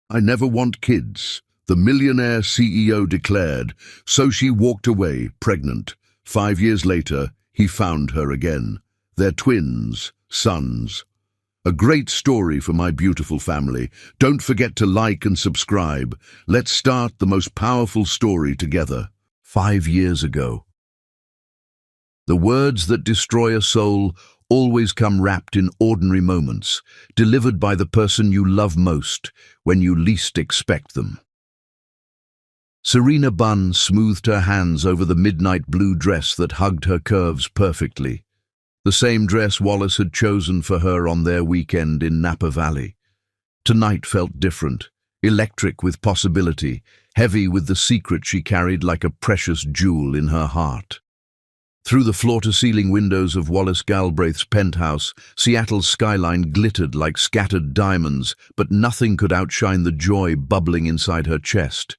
I never want kids, the millionaire CEO declared, so she walked away, pregnant. 5 years later, he found her again. They're twins, sons. A great story for my beautiful family. Don't forget to like and subscribe. Let's start the most powerful story together. 5 years ago. The words that destroy a soul always come wrapped in ordinary moments, delivered by the person you love most when you least expect them. Serena Bunn smoothed her hands over the midnight blue dress that hugged her curves perfectly, the same dress Wallace had chosen for her on their weekend in Napa Valley. Tonight felt different, electric with possibility, heavy with the secret she carried like a precious jewel in her heart. Through the floor-to-ceiling windows of Wallace Galbraith's penthouse, Seattle's skyline glittered like scattered diamonds, but nothing could outshine the joy bubbling inside her chest.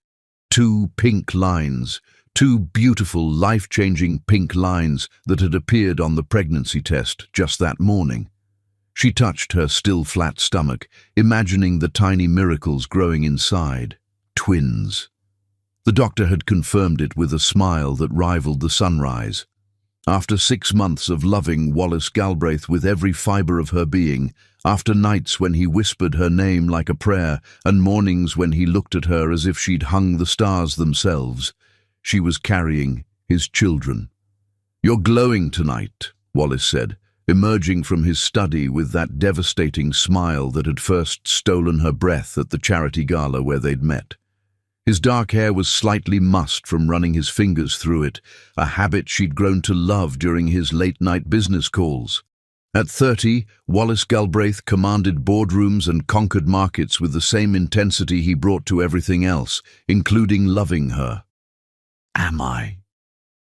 2 pink lines, 2 beautiful, life-changing pink lines that had appeared on the pregnancy test just that morning. She touched her still flat stomach, imagining the tiny miracles growing inside. Twins. The doctor had confirmed it with a smile that rivaled the sunrise. After 6 months of loving Wallace Galbraith with every fibre of her being, after nights when he whispered her name like a prayer and mornings when he looked at her as if she'd hung the stars themselves, she was carrying his children. "You're glowing tonight," Wallace said, emerging from his study with that devastating smile that had first stolen her breath at the charity gala where they'd met. His dark hair was slightly mussed from running his fingers through it, a habit she'd grown to love during his late-night business calls. At 30, Wallace Galbraith commanded boardrooms and conquered markets with the same intensity he brought to everything else, including loving her. "Am I?"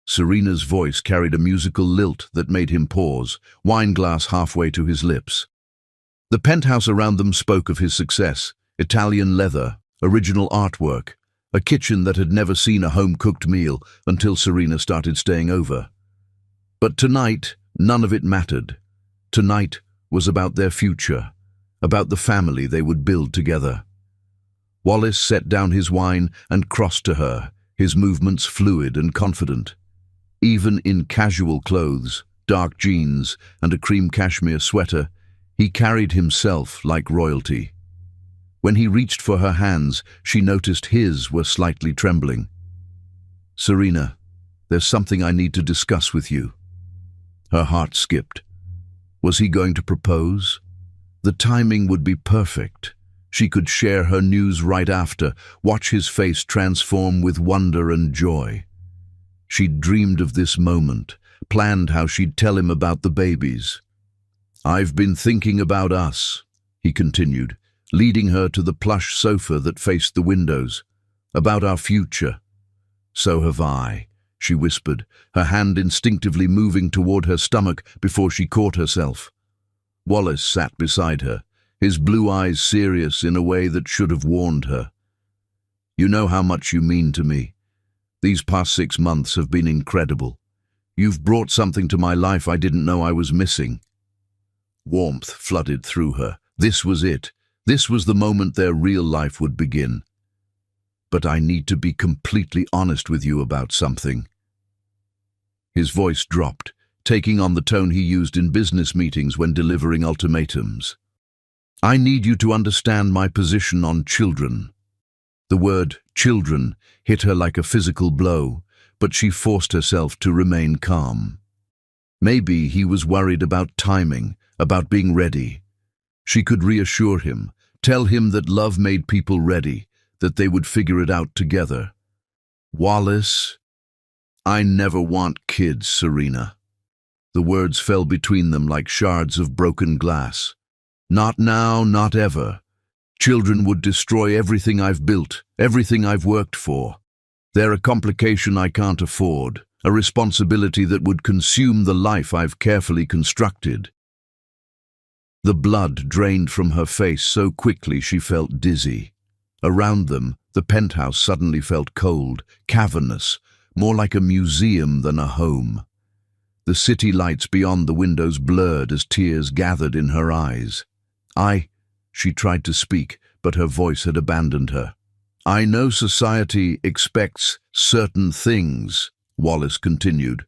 Serena's voice carried a musical lilt that made him pause, wine glass halfway to his lips. The penthouse around them spoke of his success: Italian leather, original artwork, a kitchen that had never seen a home-cooked meal until Serena started staying over. But tonight, none of it mattered. Tonight was about their future, about the family they would build together. Wallace set down his wine and crossed to her, his movements fluid and confident. Even in casual clothes, dark jeans, and a cream cashmere sweater, he carried himself like royalty. When he reached for her hands, she noticed his were slightly trembling. "Serena, there's something I need to discuss with you." Her heart skipped. Was he going to propose? The timing would be perfect. She could share her news right after, watch his face transform with wonder and joy. She'd dreamed of this moment, planned how she'd tell him about the babies. "I've been thinking about us," he continued, leading her to the plush sofa that faced the windows. "About our future." "So have I," she whispered, her hand instinctively moving toward her stomach before she caught herself. Wallace sat beside her, his blue eyes serious in a way that should have warned her. "You know how much you mean to me. These past 6 months have been incredible. You've brought something to my life I didn't know I was missing." Warmth flooded through her. This was it. This was the moment their real life would begin. "But I need to be completely honest with you about something." His voice dropped, taking on the tone he used in business meetings when delivering ultimatums. "I need you to understand my position on children." The word children hit her like a physical blow, but she forced herself to remain calm. Maybe he was worried about timing, about being ready. She could reassure him, tell him that love made people ready, that they would figure it out together. "Wallace, I never want kids, Serena." The words fell between them like shards of broken glass. "Not now, not ever. Children would destroy everything I've built, everything I've worked for. They're a complication I can't afford, a responsibility that would consume the life I've carefully constructed." The blood drained from her face so quickly she felt dizzy. Around them, the penthouse suddenly felt cold, cavernous, more like a museum than a home. The city lights beyond the windows blurred as tears gathered in her eyes. She tried to speak, but her voice had abandoned her. "I know society expects certain things," Wallace continued,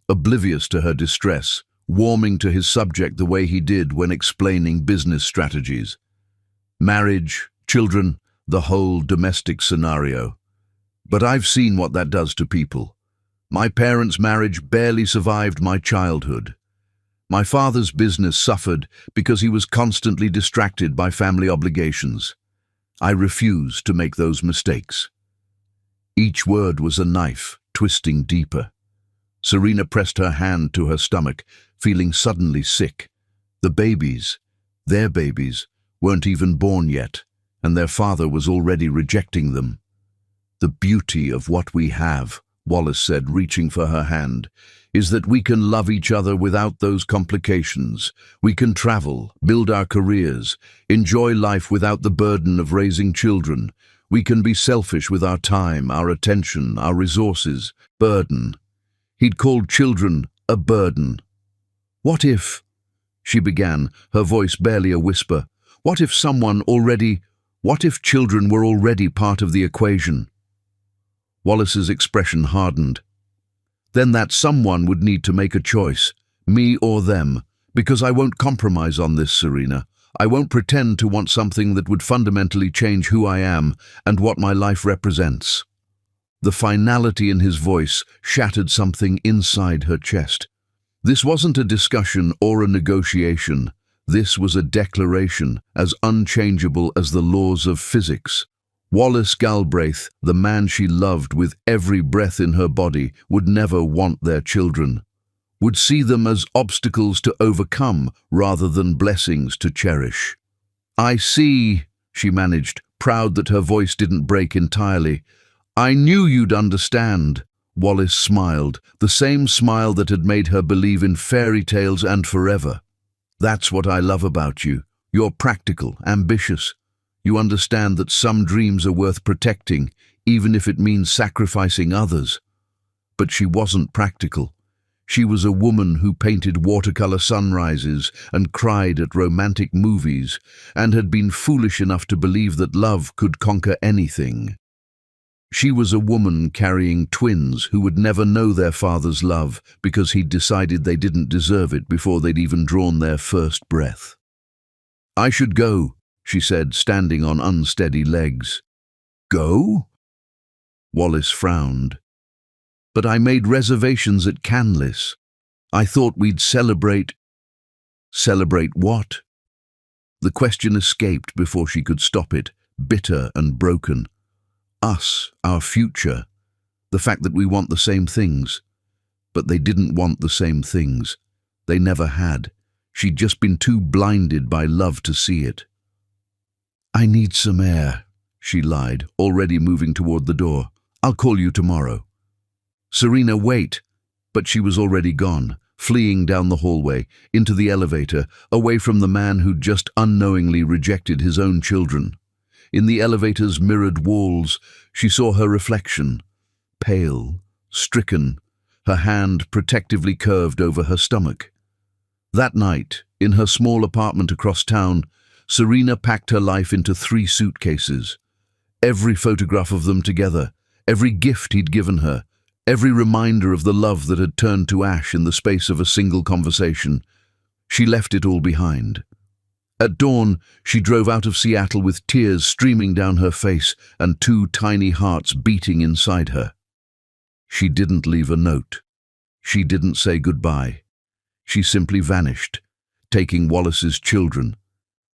oblivious to her distress, warming to his subject the way he did when explaining business strategies. Marriage, children, the whole domestic scenario. "But I've seen what that does to people. My parents' marriage barely survived my childhood. My father's business suffered because he was constantly distracted by family obligations. I refuse to make those mistakes." Each word was a knife, twisting deeper. Serena pressed her hand to her stomach, feeling suddenly sick. The babies, their babies, weren't even born yet, and their father was already rejecting them. "The beauty of what we have," Wallace said, reaching for her hand, "is that we can love each other without those complications. We can travel, build our careers, enjoy life without the burden of raising children. We can be selfish with our time, our attention, our resources. Burden." He'd called children a burden. "What if," she began, her voice barely a whisper, what if children were already part of the equation?" Wallace's expression hardened. "Then that someone would need to make a choice, me or them, because I won't compromise on this, Serena. I won't pretend to want something that would fundamentally change who I am and what my life represents." The finality in his voice shattered something inside her chest. This wasn't a discussion or a negotiation. This was a declaration, as unchangeable as the laws of physics. Wallace Galbraith, the man she loved with every breath in her body, would never want their children, would see them as obstacles to overcome rather than blessings to cherish. "I see," she managed, proud that her voice didn't break entirely. "I knew you'd understand." Wallace smiled, the same smile that had made her believe in fairy tales and forever. "That's what I love about you. You're practical, ambitious. You understand that some dreams are worth protecting, even if it means sacrificing others." But she wasn't practical. She was a woman who painted watercolor sunrises and cried at romantic movies, and had been foolish enough to believe that love could conquer anything. She was a woman carrying twins who would never know their father's love because he'd decided they didn't deserve it before they'd even drawn their first breath. "I should go," she said, standing on unsteady legs. "Go?" Wallace frowned. "But I made reservations at Canlis. I thought we'd celebrate." "Celebrate what?" The question escaped before she could stop it, bitter and broken. "Us, our future, the fact that we want the same things." But they didn't want the same things. They never had. She'd just been too blinded by love to see it. "I need some air," she lied, already moving toward the door. "I'll call you tomorrow." "Serena, wait." But she was already gone, fleeing down the hallway, into the elevator, away from the man who'd just unknowingly rejected his own children. In the elevator's mirrored walls, she saw her reflection, pale, stricken, her hand protectively curved over her stomach. That night, in her small apartment across town, Serena packed her life into 3 suitcases. Every photograph of them together, every gift he'd given her, every reminder of the love that had turned to ash in the space of a single conversation. She left it all behind. At dawn, she drove out of Seattle with tears streaming down her face and 2 tiny hearts beating inside her. She didn't leave a note. She didn't say goodbye. She simply vanished, taking Wallace's children,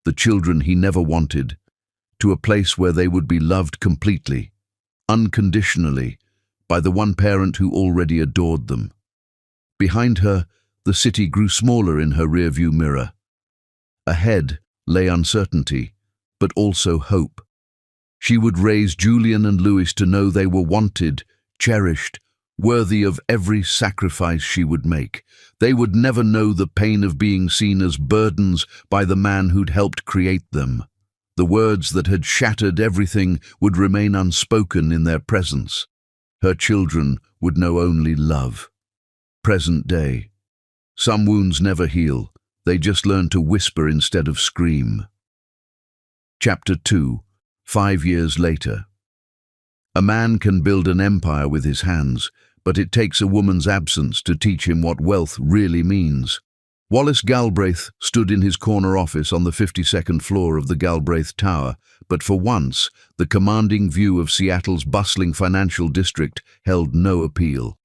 the children he never wanted, to a place where they would be loved completely, unconditionally, by the one parent who already adored them. Behind her, the city grew smaller in her rearview mirror. Ahead lay uncertainty, but also hope. She would raise Julian and Louis to know they were wanted, cherished, worthy of every sacrifice she would make. They would never know the pain of being seen as burdens by the man who'd helped create them. The words that had shattered everything would remain unspoken in their presence. Her children would know only love. Present day. Some wounds never heal. They just learn to whisper instead of scream. Chapter 2. 5 years later. A man can build an empire with his hands, but it takes a woman's absence to teach him what wealth really means. Wallace Galbraith stood in his corner office on the 52nd floor of the Galbraith Tower, but for once, the commanding view of Seattle's bustling financial district held no appeal.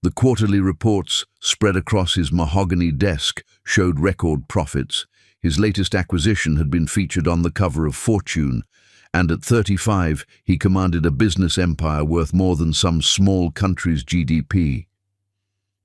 The quarterly reports spread across his mahogany desk showed record profits. His latest acquisition had been featured on the cover of Fortune, and at 35, he commanded a business empire worth more than some small country's GDP.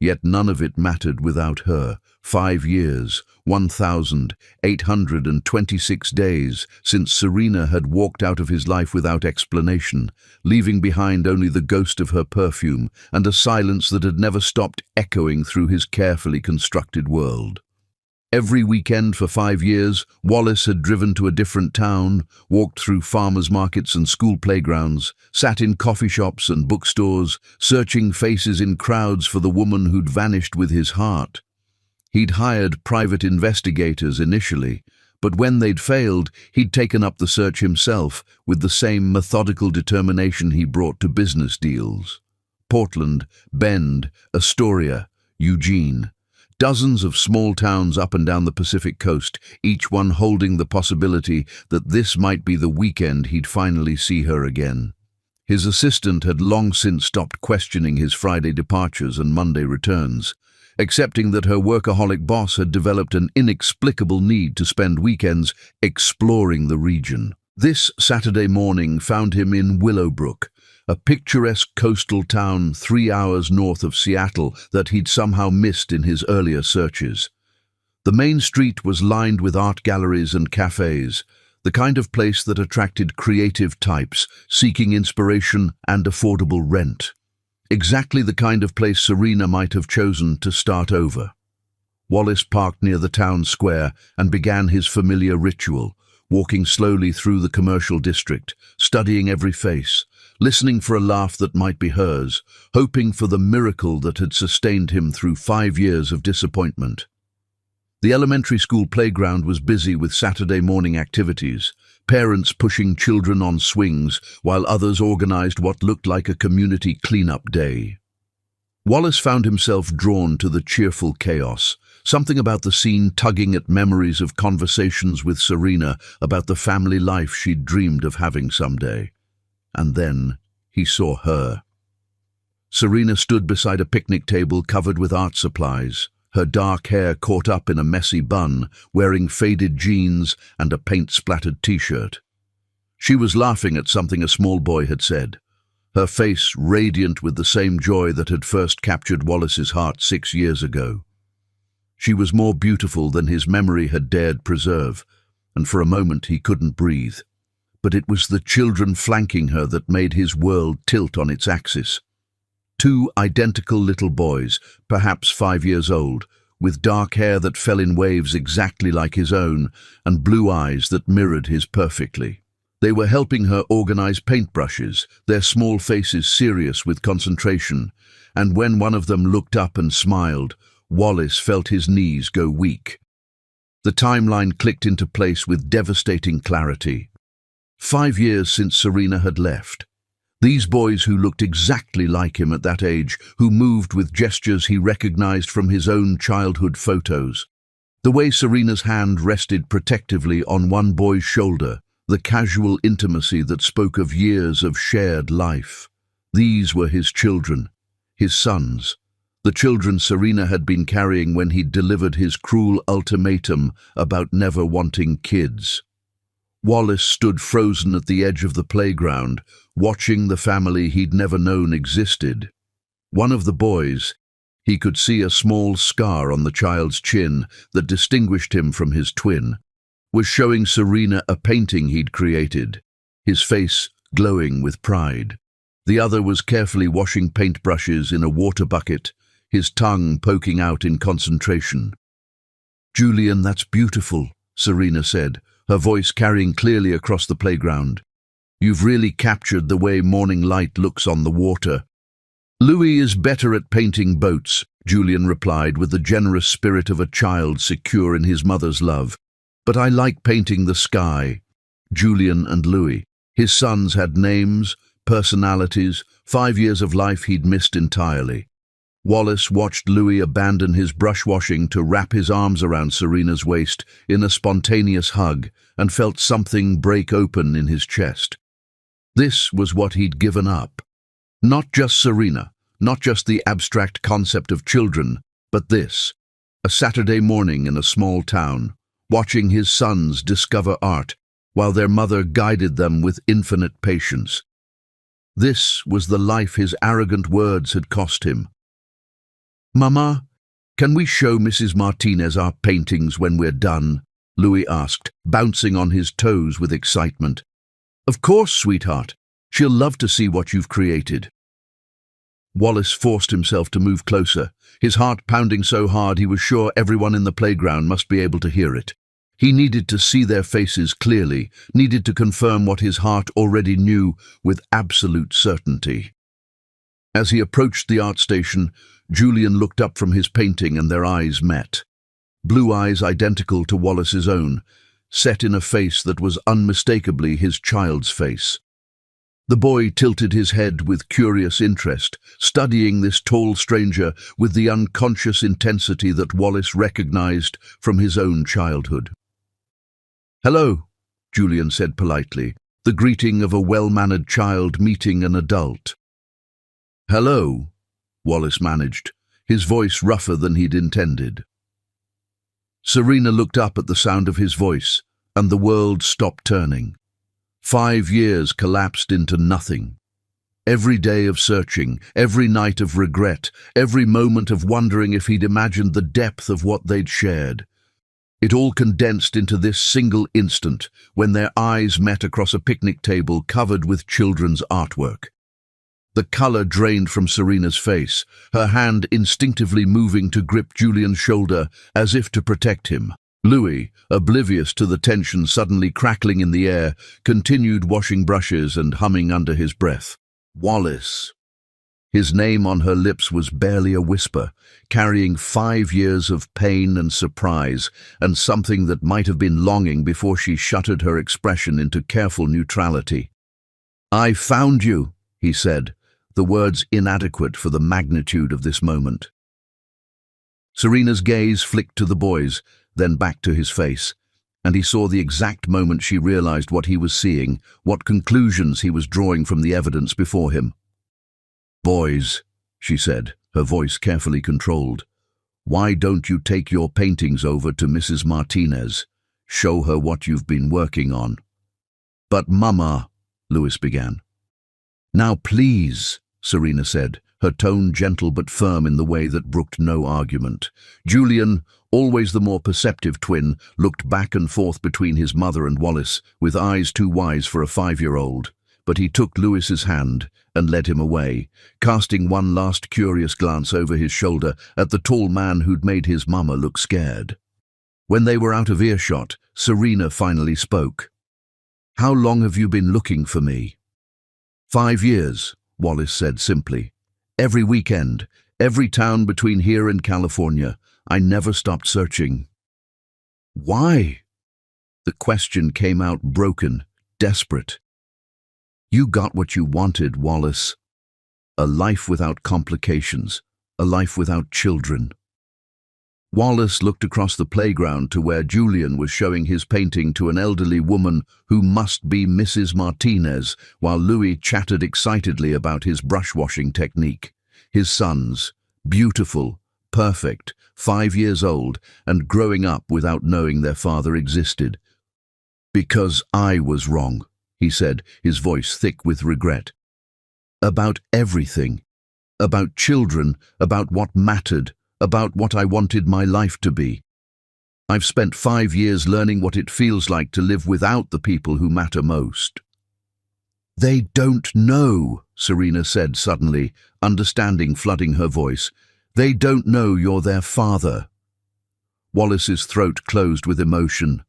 Yet none of it mattered without her. 5 years, 1,826 days since Serena had walked out of his life without explanation, leaving behind only the ghost of her perfume and a silence that had never stopped echoing through his carefully constructed world. Every weekend for 5 years, Wallace had driven to a different town, walked through farmers' markets and school playgrounds, sat in coffee shops and bookstores, searching faces in crowds for the woman who'd vanished with his heart. He'd hired private investigators initially, but when they'd failed, he'd taken up the search himself with the same methodical determination he brought to business deals. Portland, Bend, Astoria, Eugene. Dozens of small towns up and down the Pacific coast, each one holding the possibility that this might be the weekend he'd finally see her again. His assistant had long since stopped questioning his Friday departures and Monday returns, accepting that her workaholic boss had developed an inexplicable need to spend weekends exploring the region. This Saturday morning found him in Willowbrook, a picturesque coastal town 3 hours north of Seattle that he'd somehow missed in his earlier searches. The main street was lined with art galleries and cafes, the kind of place that attracted creative types seeking inspiration and affordable rent. Exactly the kind of place Serena might have chosen to start over. Wallace parked near the town square and began his familiar ritual, walking slowly through the commercial district, studying every face, listening for a laugh that might be hers, hoping for the miracle that had sustained him through 5 years of disappointment. The elementary school playground was busy with Saturday morning activities, parents pushing children on swings while others organized what looked like a community cleanup day. Wallace found himself drawn to the cheerful chaos, something about the scene tugging at memories of conversations with Serena about the family life she'd dreamed of having someday. And then he saw her. Serena stood beside a picnic table covered with art supplies, her dark hair caught up in a messy bun, wearing faded jeans and a paint-splattered t-shirt. She was laughing at something a small boy had said, her face radiant with the same joy that had first captured Wallace's heart 6 years ago. She was more beautiful than his memory had dared preserve, and for a moment he couldn't breathe. But it was the children flanking her that made his world tilt on its axis. 2 identical little boys, perhaps 5 years old, with dark hair that fell in waves exactly like his own, and blue eyes that mirrored his perfectly. They were helping her organize paintbrushes, their small faces serious with concentration, and when one of them looked up and smiled, Wallace felt his knees go weak. The timeline clicked into place with devastating clarity. 5 years since Serena had left. These boys who looked exactly like him at that age, who moved with gestures he recognized from his own childhood photos. The way Serena's hand rested protectively on one boy's shoulder, the casual intimacy that spoke of years of shared life. These were his children, his sons, the children Serena had been carrying when he'd delivered his cruel ultimatum about never wanting kids. Wallace stood frozen at the edge of the playground, watching the family he'd never known existed. One of the boys, he could see a small scar on the child's chin that distinguished him from his twin, was showing Serena a painting he'd created, his face glowing with pride. The other was carefully washing paintbrushes in a water bucket, his tongue poking out in concentration. "Julian, that's beautiful," Serena said, her voice carrying clearly across the playground. "You've really captured the way morning light looks on the water." "Louis is better at painting boats," Julian replied with the generous spirit of a child secure in his mother's love. "But I like painting the sky." Julian and Louis, His sons had names, personalities, 5 years of life he'd missed entirely. Wallace watched Louis abandon his brush-washing to wrap his arms around Serena's waist in a spontaneous hug and felt something break open in his chest. This was what he'd given up. Not just Serena, not just the abstract concept of children, but this. A Saturday morning in a small town, watching his sons discover art while their mother guided them with infinite patience. This was the life his arrogant words had cost him. "Mama, can we show Mrs. Martinez our paintings when we're done?" Louis asked, bouncing on his toes with excitement. "Of course, sweetheart. She'll love to see what you've created." Wallace forced himself to move closer, his heart pounding so hard he was sure everyone in the playground must be able to hear it. He needed to see their faces clearly, needed to confirm what his heart already knew with absolute certainty. As he approached the art station, Julian looked up from his painting and their eyes met. Blue eyes identical to Wallace's own, set in a face that was unmistakably his child's face. The boy tilted his head with curious interest, studying this tall stranger with the unconscious intensity that Wallace recognized from his own childhood. "Hello," Julian said politely, the greeting of a well-mannered child meeting an adult. "Hello," Wallace managed, his voice rougher than he'd intended. Serena looked up at the sound of his voice, and the world stopped turning. 5 years collapsed into nothing. Every day of searching, every night of regret, every moment of wondering if he'd imagined the depth of what they'd shared. It all condensed into this single instant when their eyes met across a picnic table covered with children's artwork. The color drained from Serena's face, her hand instinctively moving to grip Julian's shoulder as if to protect him. Louis, oblivious to the tension suddenly crackling in the air, continued washing brushes and humming under his breath. Wallace. His name on her lips was barely a whisper, carrying 5 years of pain and surprise, and something that might have been longing before she shuttered her expression into careful neutrality. "I found you," he said, the words inadequate for the magnitude of this moment. Serena's gaze flicked to the boys, then back to his face, and he saw the exact moment she realized what he was seeing, what conclusions he was drawing from the evidence before him. "Boys," she said, her voice carefully controlled, "why don't you take your paintings over to Mrs. Martinez? Show her what you've been working on." "But Mama," Louis began. "Now please," Serena said, her tone gentle but firm in the way that brooked no argument. Julian, always the more perceptive twin, looked back and forth between his mother and Wallace, with eyes too wise for a 5-year-old. But he took Louis's hand and led him away, casting one last curious glance over his shoulder at the tall man who'd made his mama look scared. When they were out of earshot, Serena finally spoke. "How long have you been looking for me?" 5 years, Wallace said simply. "Every weekend, every town between here and California, I never stopped searching." "Why?" The question came out broken, desperate. "You got what you wanted, Wallace. A life without complications, a life without children." Wallace looked across the playground to where Julian was showing his painting to an elderly woman who must be Mrs. Martinez, while Louis chattered excitedly about his brush-washing technique. His sons, beautiful, perfect, 5 years old, and growing up without knowing their father existed. "Because I was wrong," he said, his voice thick with regret. "About everything. About children, about what mattered, about what I wanted my life to be. I've spent 5 years learning what it feels like to live without the people who matter most." "They don't know," Serena said suddenly, understanding flooding her voice. "They don't know you're their father." Wallace's throat closed with emotion.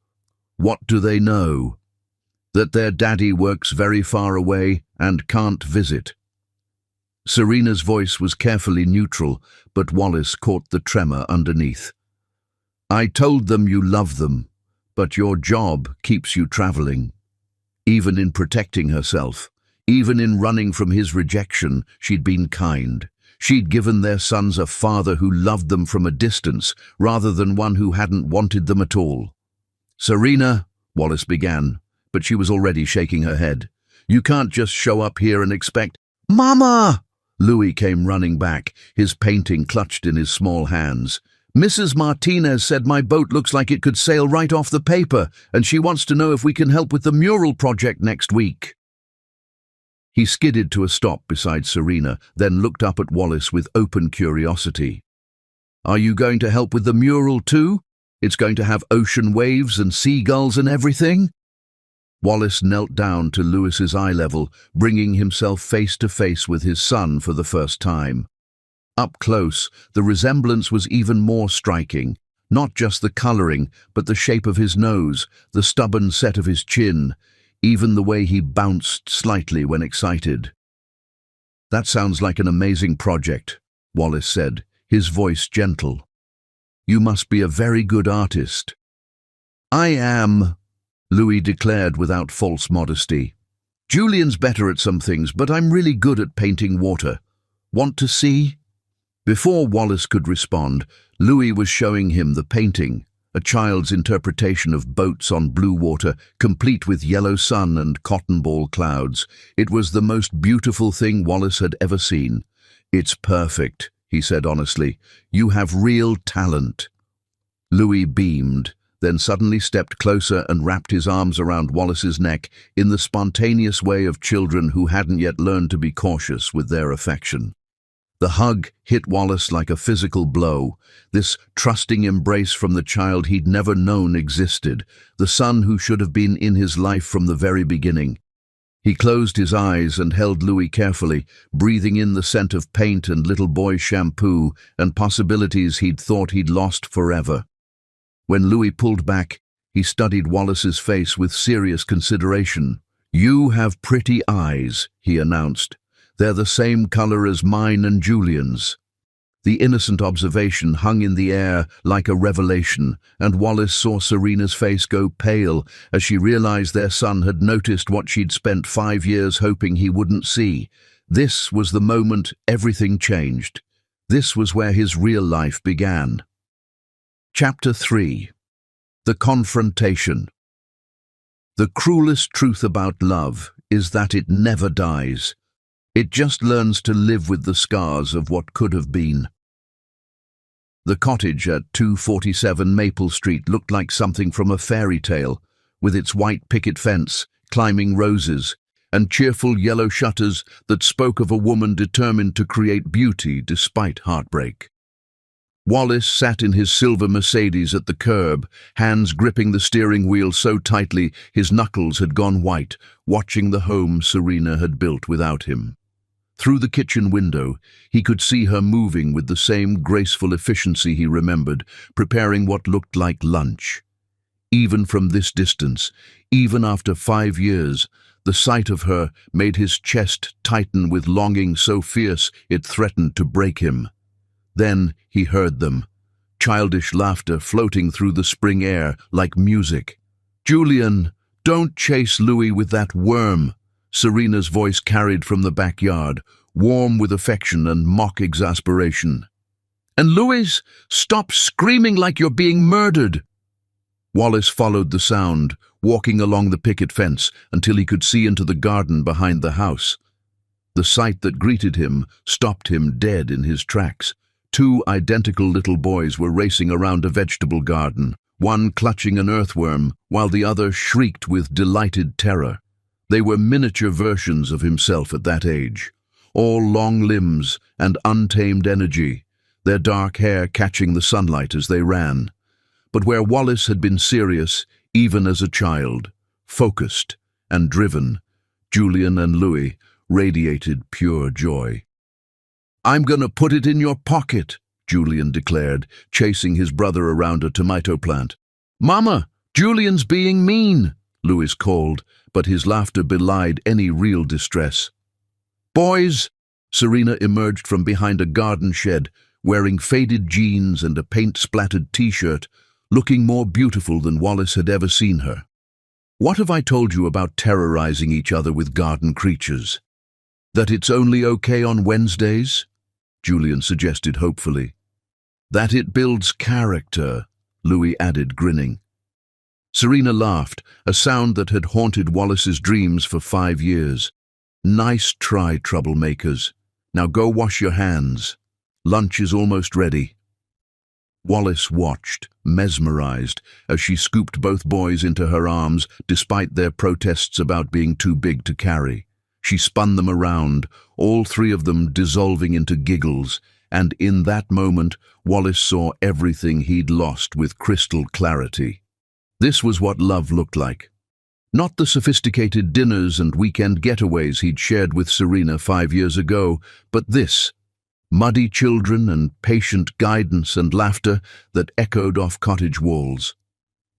"What do they know?" "That their daddy works very far away and can't visit." Serena's voice was carefully neutral, but Wallace caught the tremor underneath. "I told them you love them, but your job keeps you traveling." Even in protecting herself, even in running from his rejection, she'd been kind. She'd given their sons a father who loved them from a distance, rather than one who hadn't wanted them at all. "Serena," Wallace began, but she was already shaking her head. "You can't just show up here and expect—" "Mama!" Louis came running back, his painting clutched in his small hands. "Mrs. Martinez said my boat looks like it could sail right off the paper, and she wants to know if we can help with the mural project next week." He skidded to a stop beside Serena, then looked up at Wallace with open curiosity. "Are you going to help with the mural too? It's going to have ocean waves and seagulls and everything?" Wallace knelt down to Louis's eye level, bringing himself face to face with his son for the first time. Up close, the resemblance was even more striking. Not just the coloring, but the shape of his nose, the stubborn set of his chin, even the way he bounced slightly when excited. "That sounds like an amazing project," Wallace said, his voice gentle. "You must be a very good artist." "I am," Louis declared without false modesty. "Julian's better at some things, but I'm really good at painting water. Want to see?" Before Wallace could respond, Louis was showing him the painting, a child's interpretation of boats on blue water, complete with yellow sun and cotton ball clouds. It was the most beautiful thing Wallace had ever seen. "It's perfect," he said honestly. "You have real talent." Louis beamed, then suddenly stepped closer and wrapped his arms around Wallace's neck in the spontaneous way of children who hadn't yet learned to be cautious with their affection. The hug hit Wallace like a physical blow, this trusting embrace from the child he'd never known existed, the son who should have been in his life from the very beginning. He closed his eyes and held Louis carefully, breathing in the scent of paint and little boy shampoo and possibilities he'd thought he'd lost forever. When Louis pulled back, he studied Wallace's face with serious consideration. "You have pretty eyes," he announced. "They're the same color as mine and Julian's." The innocent observation hung in the air like a revelation, and Wallace saw Serena's face go pale as she realized their son had noticed what she'd spent 5 years hoping he wouldn't see. This was the moment everything changed. This was where his real life began. Chapter 3. The Confrontation. The cruelest truth about love is that it never dies. It just learns to live with the scars of what could have been. The cottage at 247 Maple Street looked like something from a fairy tale, with its white picket fence, climbing roses, and cheerful yellow shutters that spoke of a woman determined to create beauty despite heartbreak. Wallace sat in his silver Mercedes at the curb, hands gripping the steering wheel so tightly his knuckles had gone white, watching the home Serena had built without him. Through the kitchen window, he could see her moving with the same graceful efficiency he remembered, preparing what looked like lunch. Even from this distance, even after 5 years, the sight of her made his chest tighten with longing so fierce it threatened to break him. Then he heard them, childish laughter floating through the spring air like music. "Julian, don't chase Louis with that worm," Serena's voice carried from the backyard, warm with affection and mock exasperation. "And Louis, stop screaming like you're being murdered." Wallace followed the sound, walking along the picket fence until he could see into the garden behind the house. The sight that greeted him stopped him dead in his tracks. 2 identical little boys were racing around a vegetable garden, one clutching an earthworm, while the other shrieked with delighted terror. They were miniature versions of himself at that age, all long limbs and untamed energy, their dark hair catching the sunlight as they ran. But where Wallace had been serious, even as a child, focused and driven, Julian and Louis radiated pure joy. "I'm gonna put it in your pocket," Julian declared, chasing his brother around a tomato plant. "Mama, Julian's being mean," Louis called, but his laughter belied any real distress. "Boys," Serena emerged from behind a garden shed, wearing faded jeans and a paint-splattered t-shirt, looking more beautiful than Wallace had ever seen her. What have I told you about terrorizing each other with garden creatures? That it's only okay on Wednesdays? Julian suggested hopefully. That it builds character, Louis added, grinning. Serena laughed, a sound that had haunted Wallace's dreams for 5 years. Nice try, troublemakers. Now go wash your hands. Lunch is almost ready. Wallace watched, mesmerized, as she scooped both boys into her arms despite their protests about being too big to carry. She spun them around, all 3 of them dissolving into giggles, and in that moment Wallace saw everything he'd lost with crystal clarity. This was what love looked like. Not the sophisticated dinners and weekend getaways he'd shared with Serena 5 years ago, but this. Muddy children and patient guidance and laughter that echoed off cottage walls.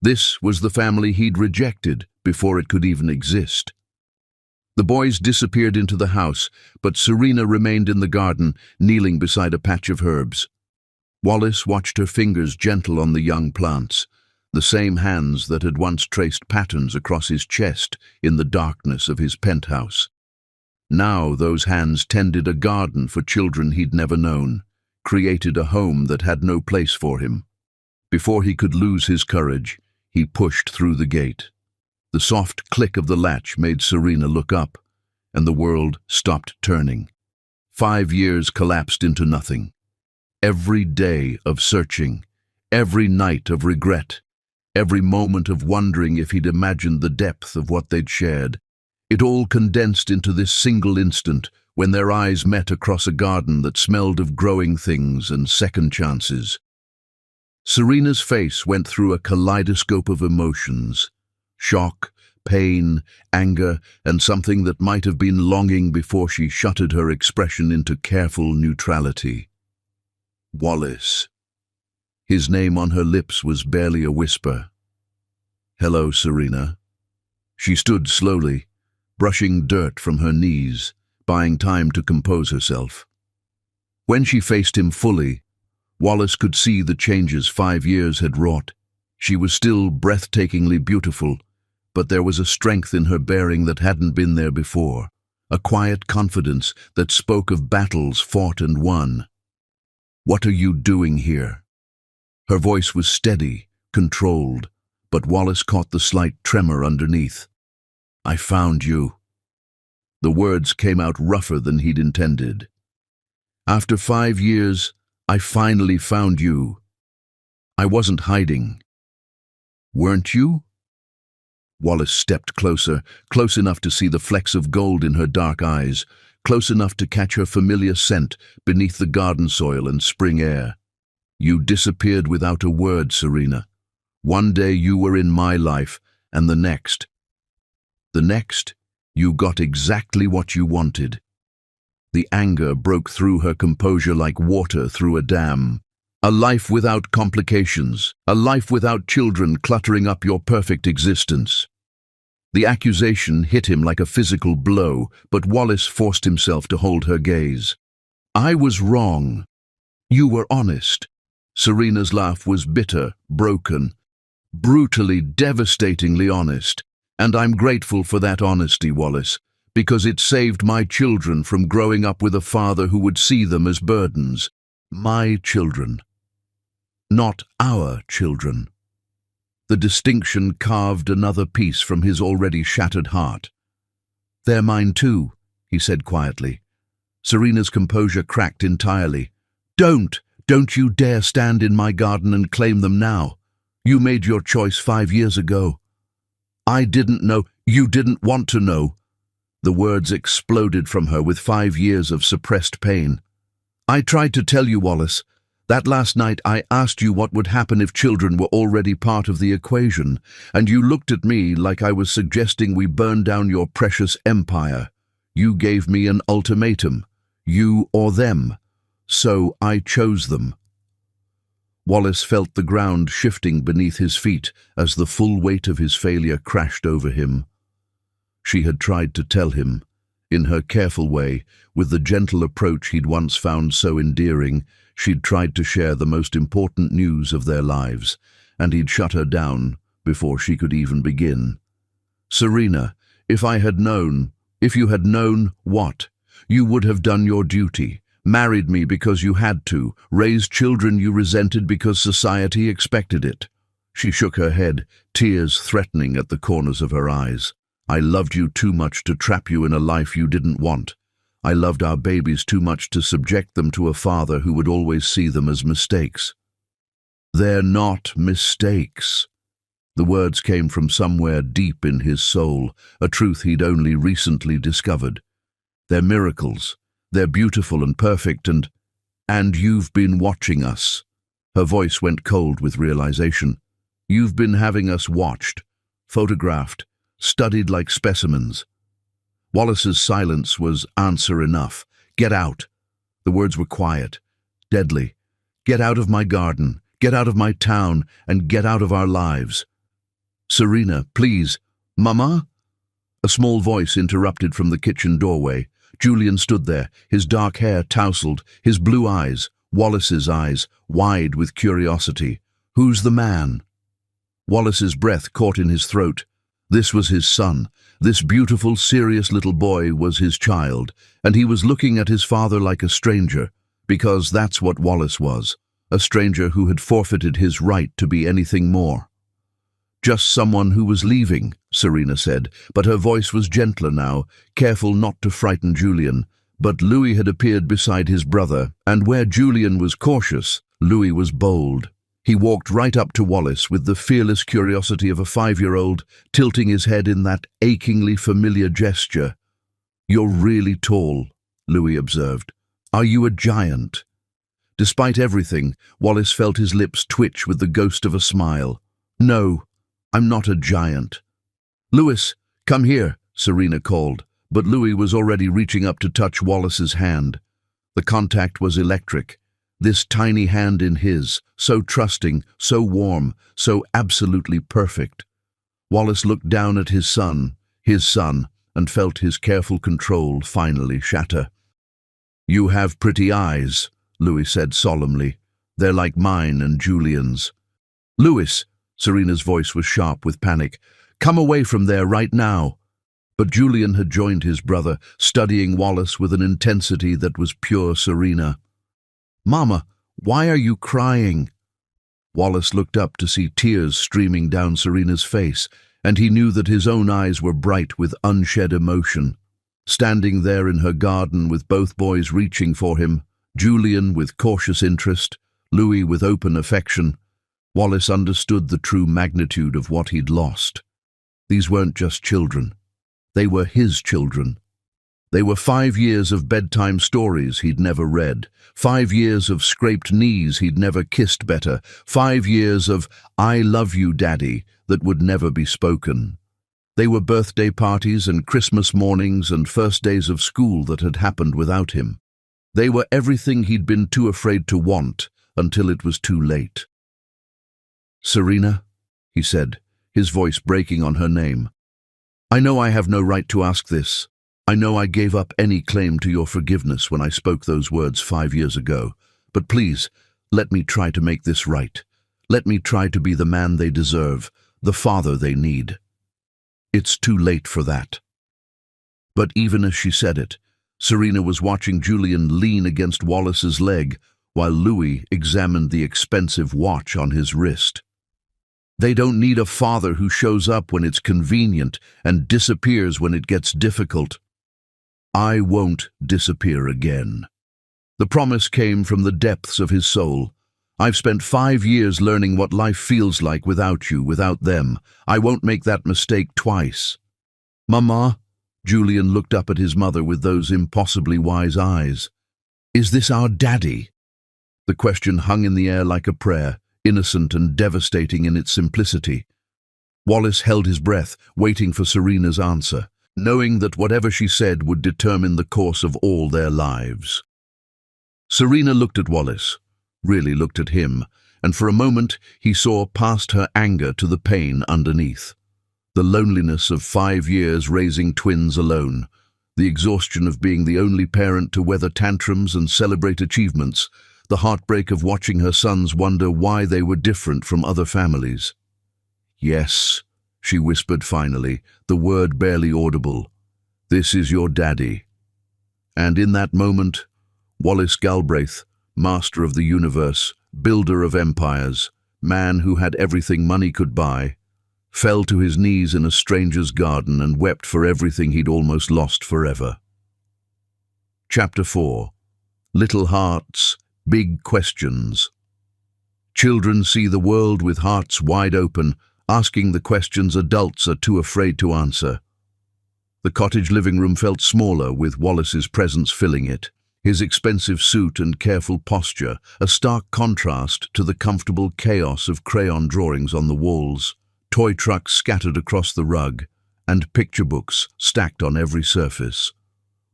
This was the family he'd rejected before it could even exist. The boys disappeared into the house, but Serena remained in the garden, kneeling beside a patch of herbs. Wallace watched her fingers gentle on the young plants, the same hands that had once traced patterns across his chest in the darkness of his penthouse. Now those hands tended a garden for children he'd never known, created a home that had no place for him. Before he could lose his courage, he pushed through the gate. The soft click of the latch made Serena look up, and the world stopped turning. 5 years collapsed into nothing. Every day of searching, every night of regret, every moment of wondering if he'd imagined the depth of what they'd shared. It all condensed into this single instant when their eyes met across a garden that smelled of growing things and second chances. Serena's face went through a kaleidoscope of emotions. Shock, pain, anger, and something that might have been longing before she shuttered her expression into careful neutrality. Wallace. His name on her lips was barely a whisper. Hello, Serena. She stood slowly, brushing dirt from her knees, buying time to compose herself. When she faced him fully, Wallace could see the changes 5 years had wrought. She was still breathtakingly beautiful, but there was a strength in her bearing that hadn't been there before, a quiet confidence that spoke of battles fought and won. What are you doing here? Her voice was steady, controlled, but Wallace caught the slight tremor underneath. I found you. The words came out rougher than he'd intended. After 5 years, I finally found you. I wasn't hiding. Weren't you? Wallace stepped closer, close enough to see the flecks of gold in her dark eyes, close enough to catch her familiar scent beneath the garden soil and spring air. You disappeared without a word, Serena. One day you were in my life, and the next, you got exactly what you wanted. The anger broke through her composure like water through a dam. A life without complications, a life without children cluttering up your perfect existence. The accusation hit him like a physical blow, but Wallace forced himself to hold her gaze. I was wrong. You were honest. Serena's laugh was bitter, broken, brutally, devastatingly honest. And I'm grateful for that honesty, Wallace, because it saved my children from growing up with a father who would see them as burdens. My children. Not our children. The distinction carved another piece from his already shattered heart. They're mine too, he said quietly. Serena's composure cracked entirely. Don't you dare stand in my garden and claim them now. You made your choice 5 years ago. I didn't know. You didn't want to know. The words exploded from her with 5 years of suppressed pain. I tried to tell you, Wallace. That last night I asked you what would happen if children were already part of the equation, and you looked at me like I was suggesting we burn down your precious empire. You gave me an ultimatum. You or them. So I chose them. Wallace felt the ground shifting beneath his feet as the full weight of his failure crashed over him. She had tried to tell him, in her careful way, with the gentle approach he'd once found so endearing, she'd tried to share the most important news of their lives, and he'd shut her down before she could even begin. Serena, if you had known what? You would have done your duty, married me because you had to, raised children you resented because society expected it. She shook her head, tears threatening at the corners of her eyes. I loved you too much to trap you in a life you didn't want. I loved our babies too much to subject them to a father who would always see them as mistakes. They're not mistakes. The words came from somewhere deep in his soul, a truth he'd only recently discovered. They're miracles. They're beautiful and perfect and you've been watching us. Her voice went cold with realization. You've been having us watched, photographed, studied like specimens. Wallace's silence was answer enough. Get out. The words were quiet, deadly. Get out of my garden, get out of my town, and get out of our lives. Serena, please. Mama? A small voice interrupted from the kitchen doorway. Julian stood there, his dark hair tousled, his blue eyes, Wallace's eyes, wide with curiosity. Who's the man? Wallace's breath caught in his throat. This was his son. This beautiful, serious little boy was his child, and he was looking at his father like a stranger, because that's what Wallace was, a stranger who had forfeited his right to be anything more. Just someone who was leaving, Serena said, but her voice was gentler now, careful not to frighten Julian. But Louis had appeared beside his brother, and where Julian was cautious, Louis was bold. He walked right up to Wallace with the fearless curiosity of a 5-year-old, tilting his head in that achingly familiar gesture. You're really tall, Louis observed. Are you a giant? Despite everything, Wallace felt his lips twitch with the ghost of a smile. No, I'm not a giant. Louis, come here, Serena called, but Louis was already reaching up to touch Wallace's hand. The contact was electric. This tiny hand in his, so trusting, so warm, so absolutely perfect. Wallace looked down at his son, and felt his careful control finally shatter. You have pretty eyes, Louis said solemnly. They're like mine and Julian's. Louis, Serena's voice was sharp with panic. Come away from there right now. But Julian had joined his brother, studying Wallace with an intensity that was pure Serena. Mama, why are you crying? Wallace looked up to see tears streaming down Serena's face, and he knew that his own eyes were bright with unshed emotion. Standing there in her garden with both boys reaching for him, Julian with cautious interest, Louis with open affection, Wallace understood the true magnitude of what he'd lost. These weren't just children. They were his children. They were 5 years of bedtime stories he'd never read, 5 years of scraped knees he'd never kissed better, 5 years of "I love you, Daddy" that would never be spoken. They were birthday parties and Christmas mornings and first days of school that had happened without him. They were everything he'd been too afraid to want until it was too late. Serena, he said, his voice breaking on her name. I know I have no right to ask this. I know I gave up any claim to your forgiveness when I spoke those words 5 years ago, but please, let me try to make this right. Let me try to be the man they deserve, the father they need. It's too late for that. But even as she said it, Serena was watching Julian lean against Wallace's leg while Louis examined the expensive watch on his wrist. They don't need a father who shows up when it's convenient and disappears when it gets difficult. I won't disappear again. The promise came from the depths of his soul. I've spent 5 years learning what life feels like without you, without them. I won't make that mistake twice. Mama, Julian looked up at his mother with those impossibly wise eyes. Is this our daddy? The question hung in the air like a prayer, innocent and devastating in its simplicity. Wallace held his breath, waiting for Serena's answer, knowing that whatever she said would determine the course of all their lives. Serena looked at Wallace, really looked at him, and for a moment he saw past her anger to the pain underneath. The loneliness of 5 years raising twins alone, the exhaustion of being the only parent to weather tantrums and celebrate achievements, the heartbreak of watching her sons wonder why they were different from other families. Yes, she whispered finally, the word barely audible. "This is your daddy." And in that moment, Wallace Galbraith, master of the universe, builder of empires, man who had everything money could buy, fell to his knees in a stranger's garden and wept for everything he'd almost lost forever. Chapter 4. Little Hearts, Big Questions. Children see the world with hearts wide open, asking the questions adults are too afraid to answer. The cottage living room felt smaller with Wallace's presence filling it. His expensive suit and careful posture, a stark contrast to the comfortable chaos of crayon drawings on the walls, toy trucks scattered across the rug, and picture books stacked on every surface.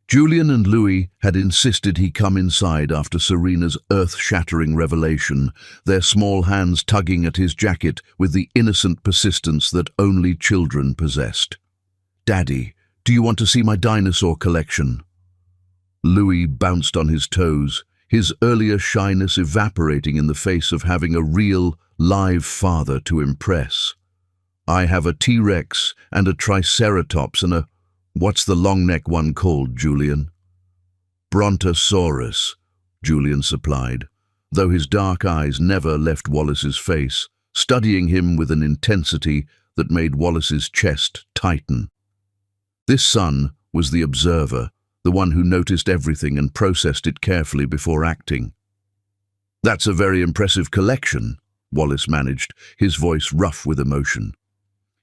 Julian and Louis had insisted he come inside after Serena's earth-shattering revelation, their small hands tugging at his jacket with the innocent persistence that only children possessed. "Daddy, do you want to see my dinosaur collection?" Louis bounced on his toes, his earlier shyness evaporating in the face of having a real, live father to impress. "I have a T-Rex and a Triceratops and a... What's the long-neck one called, Julian?" "Brontosaurus," Julian supplied, though his dark eyes never left Wallace's face, studying him with an intensity that made Wallace's chest tighten. This son was the observer, the one who noticed everything and processed it carefully before acting. "That's a very impressive collection," Wallace managed, his voice rough with emotion.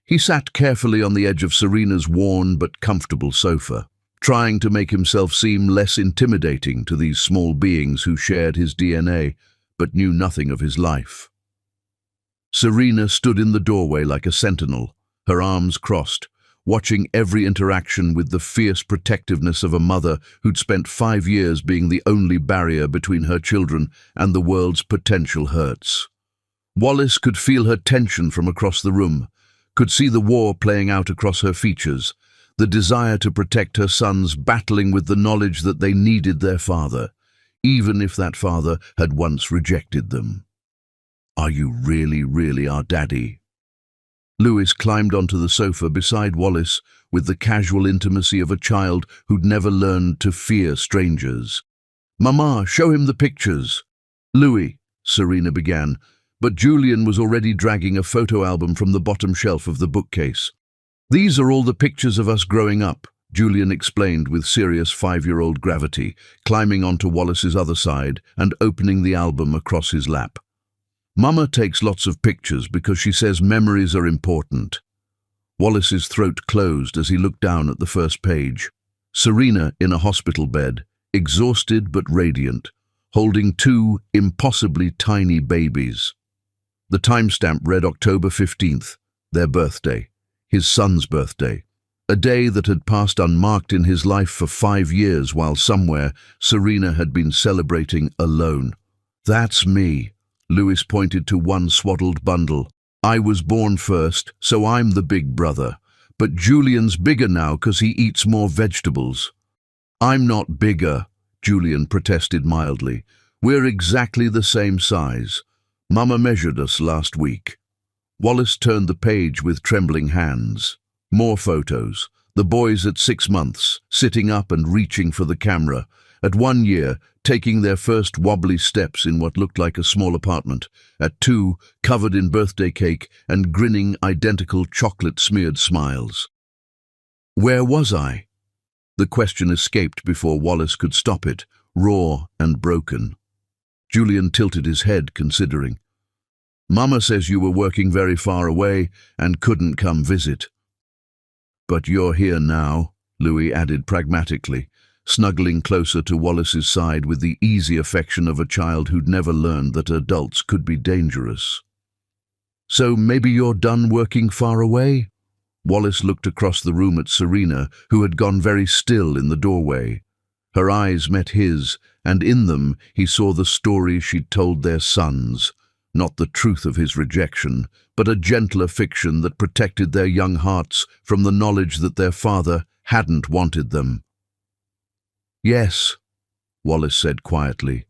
He sat carefully on the edge of Serena's worn but comfortable sofa, trying to make himself seem less intimidating to these small beings who shared his DNA but knew nothing of his life. Serena stood in the doorway like a sentinel, her arms crossed, watching every interaction with the fierce protectiveness of a mother who'd spent 5 years being the only barrier between her children and the world's potential hurts. Wallace could feel her tension from across the room, could see the war playing out across her features, the desire to protect her sons battling with the knowledge that they needed their father, even if that father had once rejected them. "Are you really our daddy?" Louis climbed onto the sofa beside Wallace with the casual intimacy of a child who'd never learned to fear strangers. "Mama, show him the pictures." "Louis," Serena began, but Julian was already dragging a photo album from the bottom shelf of the bookcase. "These are all the pictures of us growing up," Julian explained with serious 5-year-old gravity, climbing onto Wallace's other side and opening the album across his lap. "Mama takes lots of pictures because she says memories are important." Wallace's throat closed as he looked down at the first page. Serena in a hospital bed, exhausted but radiant, holding 2 impossibly tiny babies. The timestamp read October 15th, their birthday, his son's birthday, a day that had passed unmarked in his life for 5 years while somewhere Serena had been celebrating alone. "That's me," Louis pointed to one swaddled bundle. "I was born first, so I'm the big brother. But Julian's bigger now 'cause he eats more vegetables." "I'm not bigger," Julian protested mildly. "We're exactly the same size. Mama measured us last week." Wallace turned the page with trembling hands. More photos. The boys at 6 months, sitting up and reaching for the camera. At 1 year, taking their first wobbly steps in what looked like a small apartment. At 2, covered in birthday cake and grinning identical chocolate-smeared smiles. Where was I? The question escaped before Wallace could stop it, raw and broken. Julian tilted his head, considering. "Mama says you were working very far away and couldn't come visit." "But you're here now," Louis added pragmatically, snuggling closer to Wallace's side with the easy affection of a child who'd never learned that adults could be dangerous. "So maybe you're done working far away?" Wallace looked across the room at Serena, who had gone very still in the doorway. Her eyes met his, and in them he saw the story she'd told their sons, not the truth of his rejection, but a gentler fiction that protected their young hearts from the knowledge that their father hadn't wanted them. "Yes," Wallace said quietly,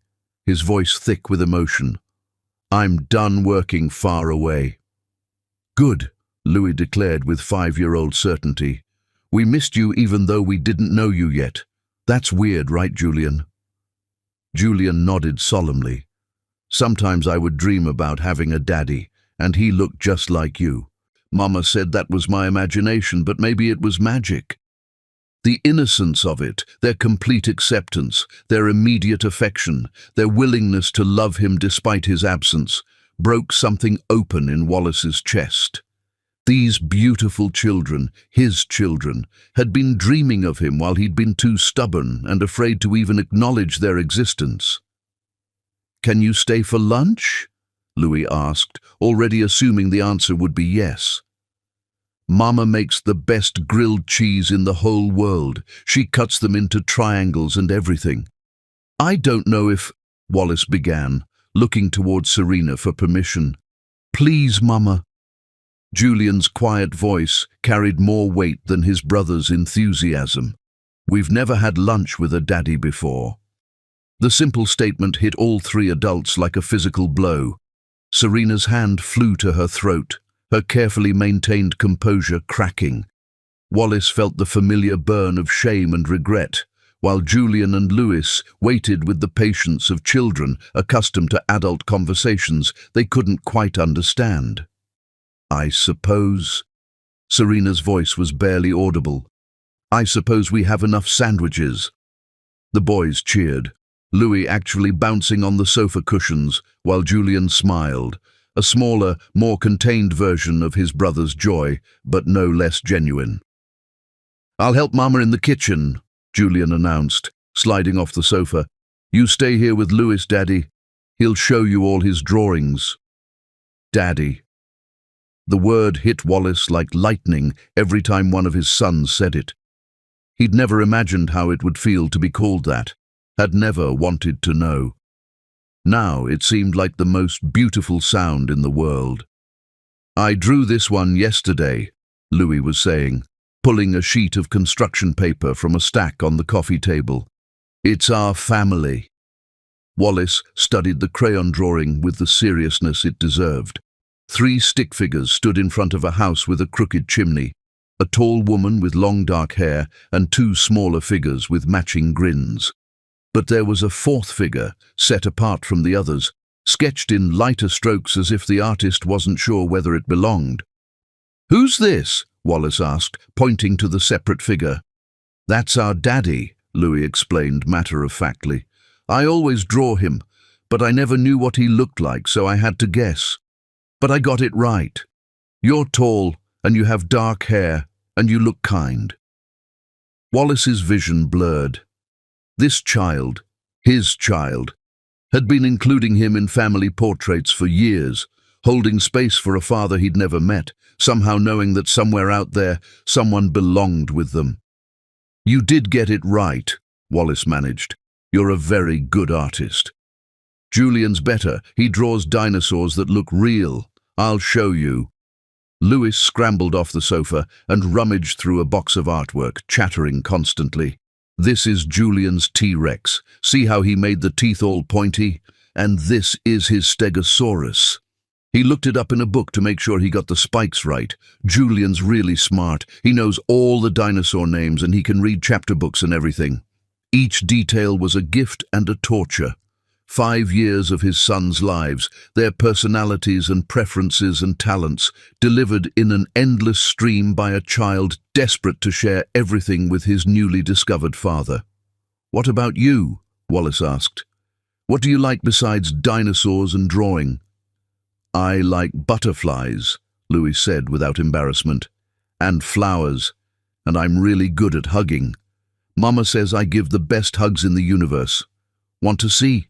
his voice thick with emotion. "I'm done working far away." "Good," Louis declared with 5-year-old certainty. "We missed you even though we didn't know you yet. That's weird, right, Julian?" Julian nodded solemnly. "Sometimes I would dream about having a daddy, and he looked just like you. Mama said that was my imagination, but maybe it was magic." The innocence of it, their complete acceptance, their immediate affection, their willingness to love him despite his absence, broke something open in Wallace's chest. These beautiful children, his children, had been dreaming of him while he'd been too stubborn and afraid to even acknowledge their existence. "Can you stay for lunch?" Louis asked, already assuming the answer would be yes. "Mama makes the best grilled cheese in the whole world. She cuts them into triangles and everything." "I don't know if—" Wallace began, looking towards Serena for permission. "Please, Mama." Julian's quiet voice carried more weight than his brother's enthusiasm. "We've never had lunch with a daddy before." The simple statement hit all three adults like a physical blow. Serena's hand flew to her throat, her carefully maintained composure cracking. Wallace felt the familiar burn of shame and regret, while Julian and Louis waited with the patience of children accustomed to adult conversations they couldn't quite understand. "I suppose—" Serena's voice was barely audible. "I suppose we have enough sandwiches." The boys cheered, Louis actually bouncing on the sofa cushions, while Julian smiled, a smaller, more contained version of his brother's joy, but no less genuine. "I'll help Mama in the kitchen," Julian announced, sliding off the sofa. "You stay here with Louis, Daddy. He'll show you all his drawings." Daddy. The word hit Wallace like lightning every time one of his sons said it. He'd never imagined how it would feel to be called that, had never wanted to know. Now it seemed like the most beautiful sound in the world. "I drew this one yesterday," Louis was saying, pulling a sheet of construction paper from a stack on the coffee table. "It's our family." Wallace studied the crayon drawing with the seriousness it deserved. 3 stick figures stood in front of a house with a crooked chimney, a tall woman with long dark hair and 2 smaller figures with matching grins. But there was a 4th figure, set apart from the others, sketched in lighter strokes as if the artist wasn't sure whether it belonged. "Who's this?" Wallace asked, pointing to the separate figure. "That's our daddy," Louis explained matter-of-factly. "I always draw him, but I never knew what he looked like, so I had to guess. But I got it right. You're tall, and you have dark hair, and you look kind." Wallace's vision blurred. This child, his child, had been including him in family portraits for years, holding space for a father he'd never met, somehow knowing that somewhere out there, someone belonged with them. "You did get it right," Wallace managed. "You're a very good artist." "Julian's better. He draws dinosaurs that look real. I'll show you." Louis scrambled off the sofa and rummaged through a box of artwork, chattering constantly. "This is Julian's T-Rex. See how he made the teeth all pointy? And this is his Stegosaurus." He looked it up in a book to make sure he got the spikes right. Julian's really smart. He knows all the dinosaur names and he can read chapter books and everything. Each detail was a gift and a torture. 5 years of his sons' lives, their personalities and preferences and talents, delivered in an endless stream by a child desperate to share everything with his newly discovered father. "What about you?" Wallace asked. "What do you like besides dinosaurs and drawing?" "I like butterflies," Louis said without embarrassment, "and flowers, and I'm really good at hugging. Mama says I give the best hugs in the universe. Want to see?"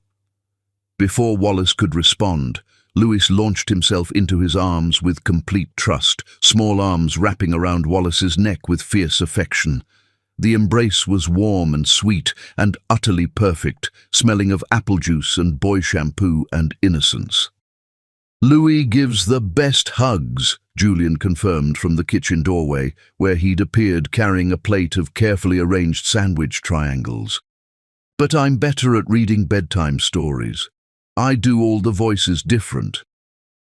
Before Wallace could respond, Louis launched himself into his arms with complete trust, small arms wrapping around Wallace's neck with fierce affection. The embrace was warm and sweet and utterly perfect, smelling of apple juice and boy shampoo and innocence. "Louis gives the best hugs," Julian confirmed from the kitchen doorway, where he'd appeared carrying a plate of carefully arranged sandwich triangles. "But I'm better at reading bedtime stories. I do all the voices different.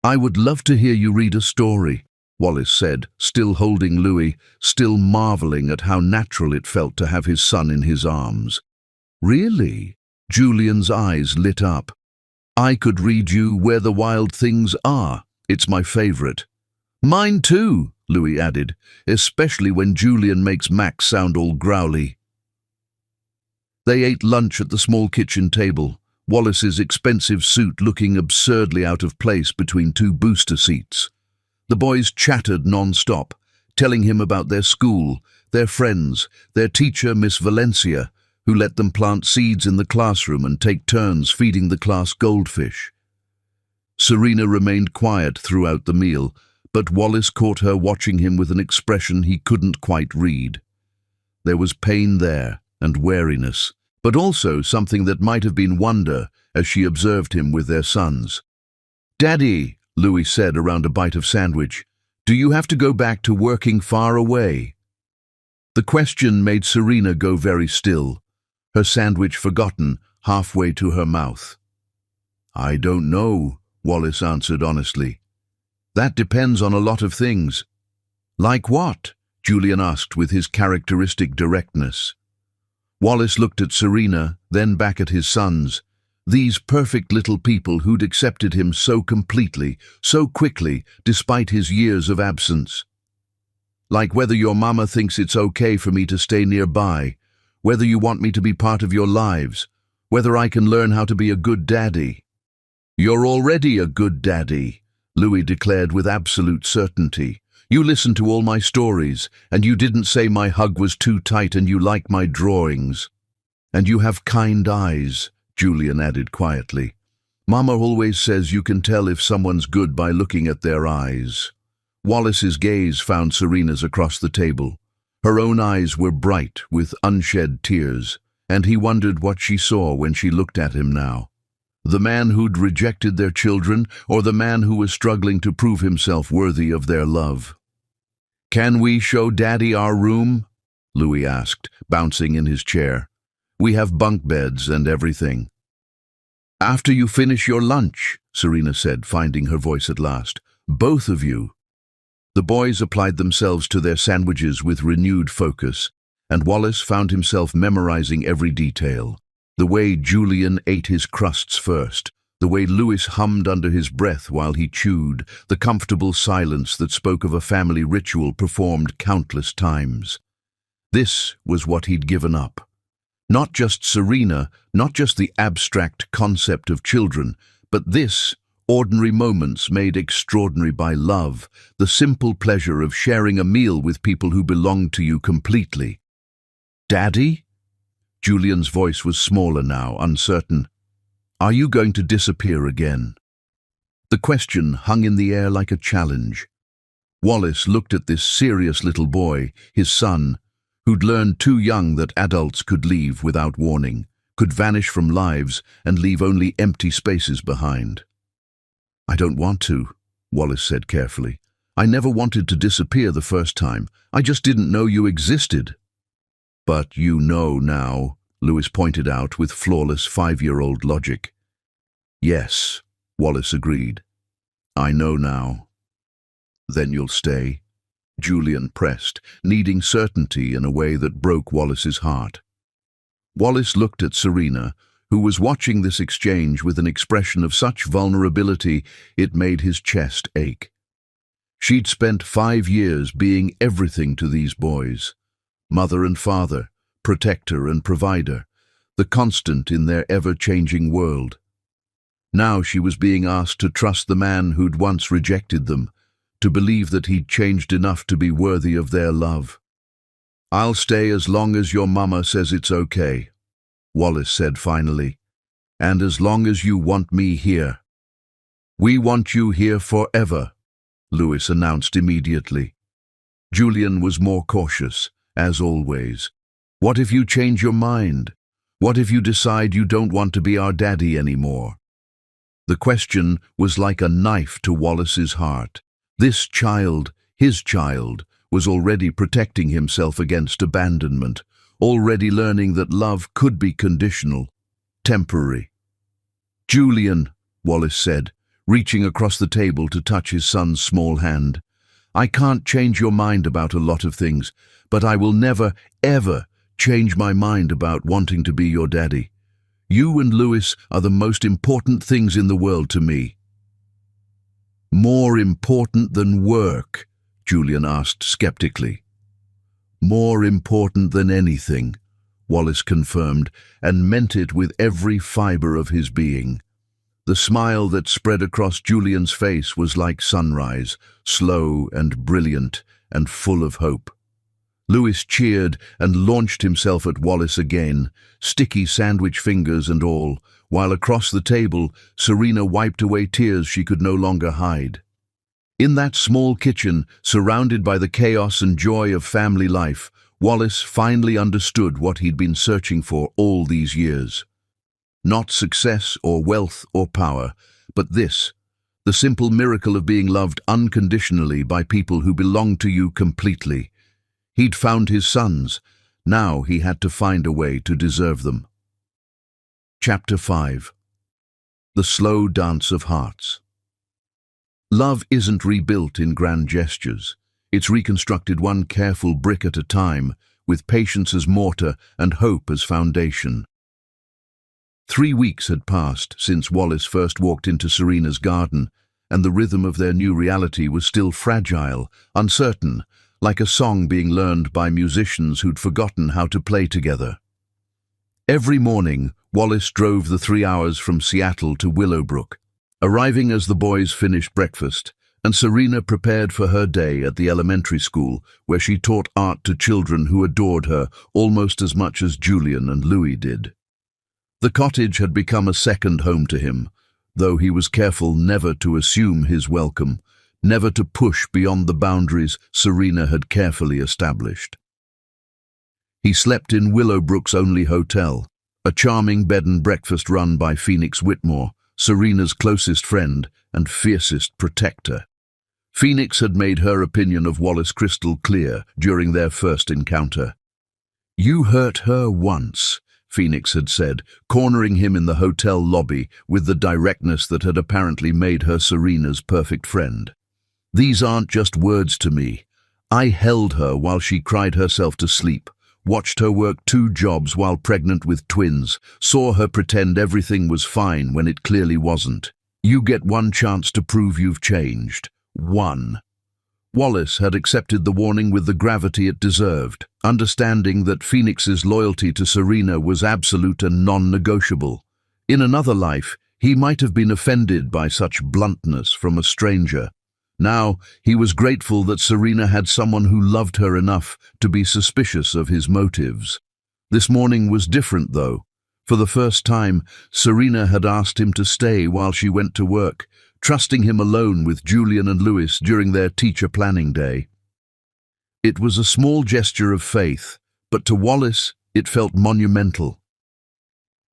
I would love to hear you read a story." Wallace said, still holding Louis, still marveling at how natural it felt to have his son in his arms. Really? Julian's eyes lit up. I could read you Where the Wild Things Are. It's my favorite. Mine too, Louis added, especially when Julian makes Max sound all growly. They ate lunch at the small kitchen table, Wallace's expensive suit looking absurdly out of place between two booster seats. The boys chattered non-stop, telling him about their school, their friends, their teacher, Miss Valencia, who let them plant seeds in the classroom and take turns feeding the class goldfish. Serena remained quiet throughout the meal, but Wallace caught her watching him with an expression he couldn't quite read. There was pain there and wariness, but also something that might have been wonder as she observed him with their sons. "Daddy," Louis said around a bite of sandwich, "do you have to go back to working far away?" The question made Serena go very still, her sandwich forgotten halfway to her mouth. "I don't know," Wallace answered honestly. "That depends on a lot of things." "Like what?" Julian asked with his characteristic directness. Wallace looked at Serena, then back at his sons. These perfect little people who'd accepted him so completely, so quickly, despite his years of absence. "Like whether your mama thinks it's okay for me to stay nearby, whether you want me to be part of your lives, whether I can learn how to be a good daddy." "You're already a good daddy," Louis declared with absolute certainty. "You listened to all my stories, and you didn't say my hug was too tight and you like my drawings. And you have kind eyes," Julian added quietly. "Mama always says you can tell if someone's good by looking at their eyes." Wallace's gaze found Serena's across the table. Her own eyes were bright with unshed tears, and he wondered what she saw when she looked at him now. The man who'd rejected their children, or the man who was struggling to prove himself worthy of their love? "Can we show Daddy our room?" Louis asked, bouncing in his chair. "We have bunk beds and everything." "After you finish your lunch," Serena said, finding her voice at last. "Both of you." The boys applied themselves to their sandwiches with renewed focus, and Wallace found himself memorizing every detail. The way Julian ate his crusts first, the way Louis hummed under his breath while he chewed, the comfortable silence that spoke of a family ritual performed countless times. This was what he'd given up. Not just Serena, not just the abstract concept of children, but this, ordinary moments made extraordinary by love, the simple pleasure of sharing a meal with people who belonged to you completely. "Daddy?" Julian's voice was smaller now, uncertain. "Are you going to disappear again?" The question hung in the air like a challenge. Wallace looked at this serious little boy, his son, who'd learned too young that adults could leave without warning, could vanish from lives and leave only empty spaces behind. "I don't want to," Wallace said carefully. "I never wanted to disappear the first time. I just didn't know you existed." "But you know now," Louis pointed out with flawless 5-year-old logic. "Yes," Wallace agreed. "I know now." "Then you'll stay?" Julian pressed, needing certainty in a way that broke Wallace's heart. Wallace looked at Serena, who was watching this exchange with an expression of such vulnerability it made his chest ache. She'd spent 5 years being everything to these boys. Mother and father, protector and provider, the constant in their ever-changing world. Now she was being asked to trust the man who'd once rejected them, to believe that he'd changed enough to be worthy of their love. "I'll stay as long as your mama says it's okay," Wallace said finally, "and as long as you want me here." "We want you here forever," Louis announced immediately. Julian was more cautious, as always. "What if you change your mind? What if you decide you don't want to be our daddy anymore?" The question was like a knife to Wallace's heart. This child, his child, was already protecting himself against abandonment, already learning that love could be conditional, temporary. "Julian," Wallace said, reaching across the table to touch his son's small hand, I can't change your mind about a lot of things, but I will never, ever change my mind about wanting to be your daddy. You and Louis are the most important things in the world to me." "More important than work?" Julian asked skeptically. "More important than anything," Wallace confirmed, and meant it with every fibre of his being. The smile that spread across Julian's face was like sunrise, slow and brilliant and full of hope. Louis cheered and launched himself at Wallace again, sticky sandwich fingers and all, while across the table, Serena wiped away tears she could no longer hide. In that small kitchen, surrounded by the chaos and joy of family life, Wallace finally understood what he'd been searching for all these years. Not success or wealth or power, but this, the simple miracle of being loved unconditionally by people who belong to you completely. He'd found his sons. Now he had to find a way to deserve them. Chapter 5. The Slow Dance of Hearts. Love isn't rebuilt in grand gestures. It's reconstructed one careful brick at a time, with patience as mortar and hope as foundation. 3 weeks had passed since Wallace first walked into Serena's garden, and the rhythm of their new reality was still fragile, uncertain, like a song being learned by musicians who'd forgotten how to play together. Every morning, Wallace drove the 3 hours from Seattle to Willowbrook, arriving as the boys finished breakfast, and Serena prepared for her day at the elementary school, where she taught art to children who adored her almost as much as Julian and Louis did. The cottage had become a second home to him, though he was careful never to assume his welcome, never to push beyond the boundaries Serena had carefully established. He slept in Willowbrook's only hotel, a charming bed and breakfast run by Phoenix Whitmore, Serena's closest friend and fiercest protector. Phoenix had made her opinion of Wallace crystal clear during their first encounter. "You hurt her once," Phoenix had said, cornering him in the hotel lobby with the directness that had apparently made her Serena's perfect friend. "These aren't just words to me. I held her while she cried herself to sleep, watched her work 2 jobs while pregnant with twins, saw her pretend everything was fine when it clearly wasn't. You get one chance to prove you've changed. One." Wallace had accepted the warning with the gravity it deserved, understanding that Phoenix's loyalty to Serena was absolute and non-negotiable. In another life, he might have been offended by such bluntness from a stranger. Now, he was grateful that Serena had someone who loved her enough to be suspicious of his motives. This morning was different, though. For the first time, Serena had asked him to stay while she went to work, trusting him alone with Julian and Louis during their teacher planning day. It was a small gesture of faith, but to Wallace, it felt monumental.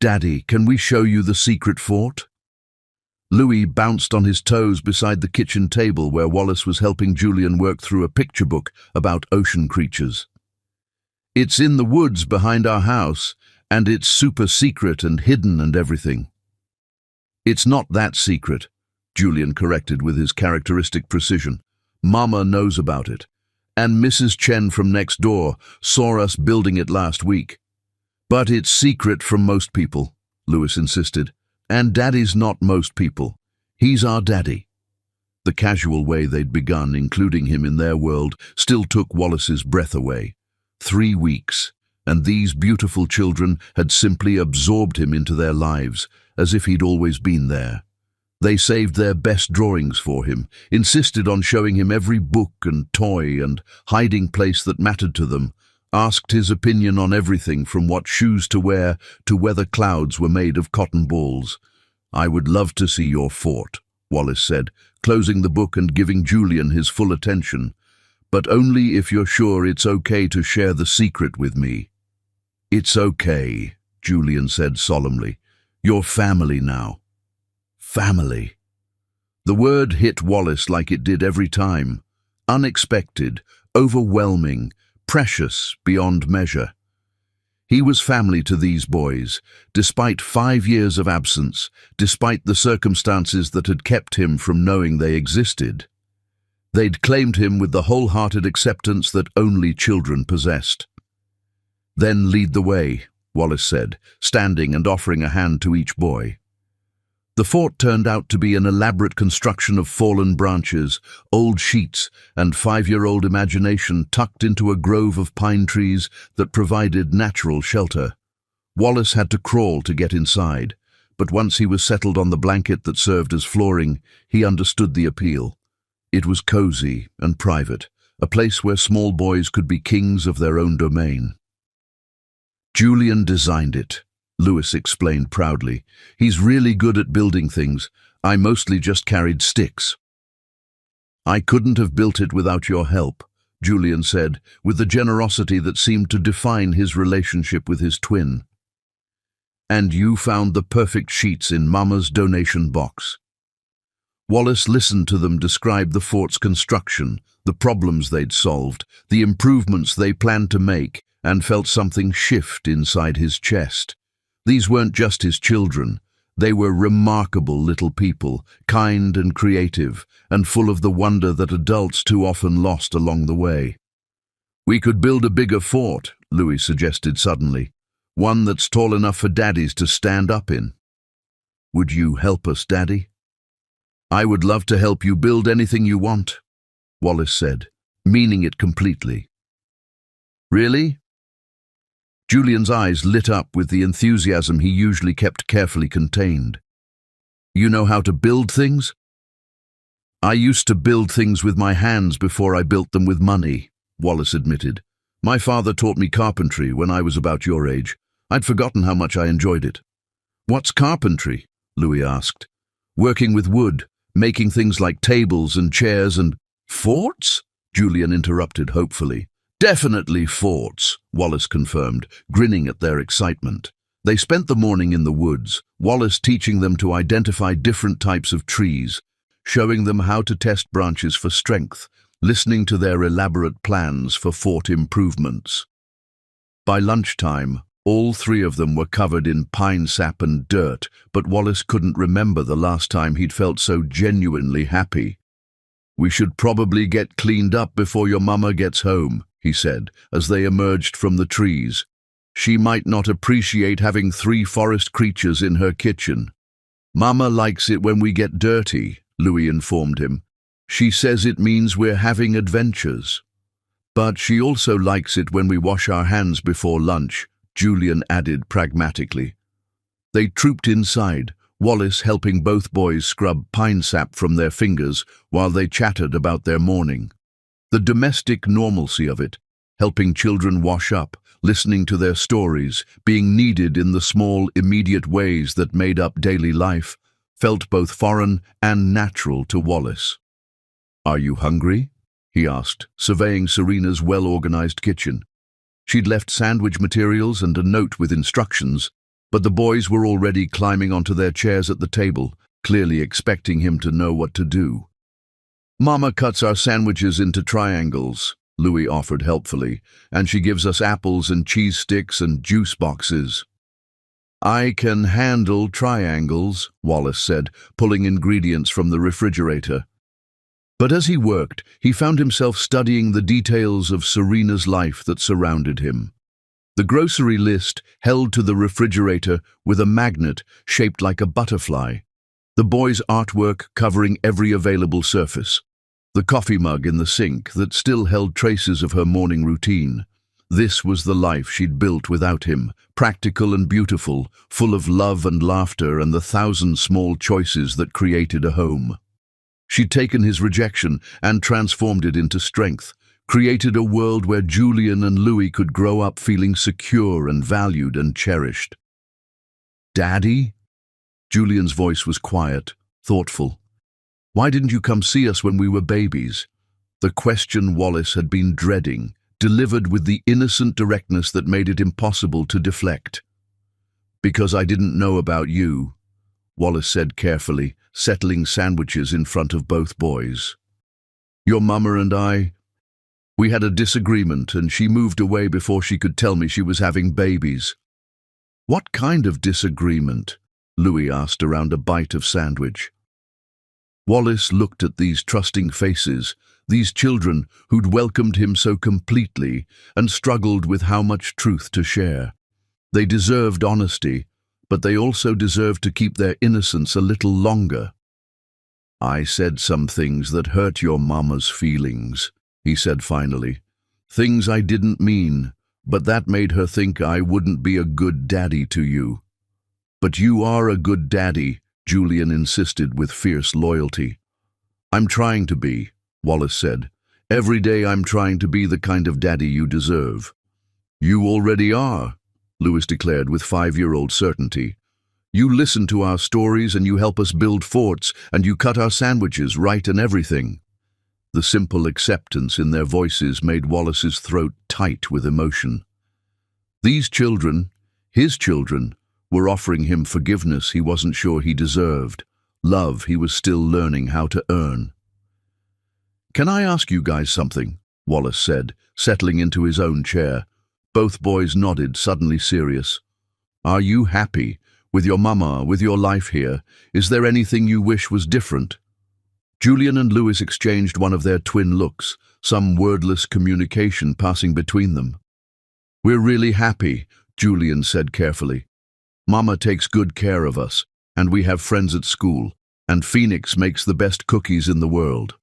"Daddy, can we show you the secret fort?" Louis bounced on his toes beside the kitchen table where Wallace was helping Julian work through a picture book about ocean creatures. "It's in the woods behind our house, and it's super secret and hidden and everything." "It's not that secret," Julian corrected with his characteristic precision. "Mama knows about it, and Mrs. Chen from next door saw us building it last week." "But it's secret from most people," Louis insisted. "And Daddy's not most people. He's our daddy." The casual way they'd begun, including him in their world, still took Wallace's breath away. 3 weeks, and these beautiful children had simply absorbed him into their lives, as if he'd always been there. They saved their best drawings for him, insisted on showing him every book and toy and hiding place that mattered to them, asked his opinion on everything from what shoes to wear to whether clouds were made of cotton balls. "I would love to see your fort," Wallace said, closing the book and giving Julian his full attention. "But only if you're sure it's okay to share the secret with me." "It's okay," Julian said solemnly. "You're family now." Family. The word hit Wallace like it did every time. Unexpected, overwhelming, precious beyond measure. He was family to these boys, despite 5 years of absence, despite the circumstances that had kept him from knowing they existed. They'd claimed him with the wholehearted acceptance that only children possessed. "Then lead the way," Wallace said, standing and offering a hand to each boy. The fort turned out to be an elaborate construction of fallen branches, old sheets, and 5-year-old imagination tucked into a grove of pine trees that provided natural shelter. Wallace had to crawl to get inside, but once he was settled on the blanket that served as flooring, he understood the appeal. It was cozy and private, a place where small boys could be kings of their own domain. "Julian designed it," Lewis explained proudly. "He's really good at building things. I mostly just carried sticks." "I couldn't have built it without your help," Julian said, with the generosity that seemed to define his relationship with his twin. "And you found the perfect sheets in Mama's donation box." Wallace listened to them describe the fort's construction, the problems they'd solved, the improvements they planned to make, and felt something shift inside his chest. These weren't just his children. They were remarkable little people, kind and creative, and full of the wonder that adults too often lost along the way. "We could build a bigger fort," Louis suggested suddenly. "One that's tall enough for daddies to stand up in." "Would you help us, Daddy?" "I would love to help you build anything you want," Wallace said, meaning it completely. "Really?" Julian's eyes lit up with the enthusiasm he usually kept carefully contained. "You know how to build things?" "I used to build things with my hands before I built them with money," Wallace admitted. "My father taught me carpentry when I was about your age. I'd forgotten how much I enjoyed it." "What's carpentry?" Louis asked. "Working with wood, making things like tables and chairs and—" "Forts?" Julian interrupted hopefully. "Definitely forts," Wallace confirmed, grinning at their excitement. They spent the morning in the woods, Wallace teaching them to identify different types of trees, showing them how to test branches for strength, listening to their elaborate plans for fort improvements. By lunchtime, all 3 of them were covered in pine sap and dirt, but Wallace couldn't remember the last time he'd felt so genuinely happy. "We should probably get cleaned up before your mama gets home," he said, as they emerged from the trees. "She might not appreciate having 3 forest creatures in her kitchen." "Mama likes it when we get dirty," Louis informed him. "She says it means we're having adventures." "But she also likes it when we wash our hands before lunch," Julian added pragmatically. They trooped inside, Wallace helping both boys scrub pine sap from their fingers while they chattered about their morning. The domestic normalcy of it, helping children wash up, listening to their stories, being needed in the small, immediate ways that made up daily life, felt both foreign and natural to Wallace. "Are you hungry?" he asked, surveying Serena's well-organized kitchen. She'd left sandwich materials and a note with instructions, but the boys were already climbing onto their chairs at the table, clearly expecting him to know what to do. "Mama cuts our sandwiches into triangles," Louis offered helpfully, "and she gives us apples and cheese sticks and juice boxes." "I can handle triangles," Wallace said, pulling ingredients from the refrigerator. But as he worked, he found himself studying the details of Serena's life that surrounded him. The grocery list held to the refrigerator with a magnet shaped like a butterfly, the boys' artwork covering every available surface, the coffee mug in the sink that still held traces of her morning routine. This was the life she'd built without him, practical and beautiful, full of love and laughter and the 1,000 small choices that created a home. She'd taken his rejection and transformed it into strength, created a world where Julian and Louis could grow up feeling secure and valued and cherished. "Daddy?" Julian's voice was quiet, thoughtful. "Why didn't you come see us when we were babies?" The question Wallace had been dreading, delivered with the innocent directness that made it impossible to deflect. "Because I didn't know about you," Wallace said carefully, settling sandwiches in front of both boys. "Your mama and we had a disagreement and she moved away before she could tell me she was having babies." "What kind of disagreement?" Louis asked around a bite of sandwich. Wallace looked at these trusting faces, these children who'd welcomed him so completely and struggled with how much truth to share. They deserved honesty, but they also deserved to keep their innocence a little longer. "I said some things that hurt your mama's feelings," he said finally. "Things I didn't mean, but that made her think I wouldn't be a good daddy to you." "But you are a good daddy," Julian insisted with fierce loyalty. "I'm trying to be," Wallace said. "Every day I'm trying to be the kind of daddy you deserve." "You already are," Lewis declared with 5-year-old certainty. "You listen to our stories and you help us build forts and you cut our sandwiches right and everything." The simple acceptance in their voices made Wallace's throat tight with emotion. These children, his children, were offering him forgiveness he wasn't sure he deserved, love he was still learning how to earn. "Can I ask you guys something?" Wallace said, settling into his own chair. Both boys nodded, suddenly serious. "Are you happy with your mama, with your life here? Is there anything you wish was different?" Julian and Lewis exchanged one of their twin looks, some wordless communication passing between them. "We're really happy," Julian said carefully. "Mama takes good care of us, and we have friends at school, and Phoenix makes the best cookies in the world.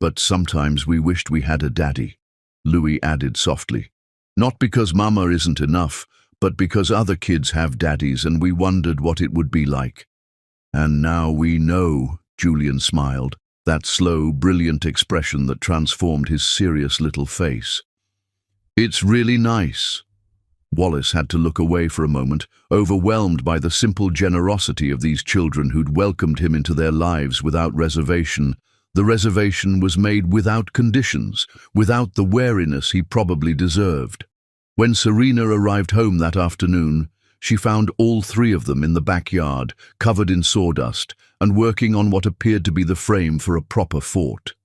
But sometimes we wished we had a daddy," Louis added softly. "Not because Mama isn't enough, but because other kids have daddies and we wondered what it would be like." "And now we know," Julian smiled, that slow, brilliant expression that transformed his serious little face. "It's really nice." Wallace had to look away for a moment, overwhelmed by the simple generosity of these children who'd welcomed him into their lives without reservation. The reservation was made without conditions, without the wariness he probably deserved. When Serena arrived home that afternoon, she found all 3 of them in the backyard, covered in sawdust, and working on what appeared to be the frame for a proper fort.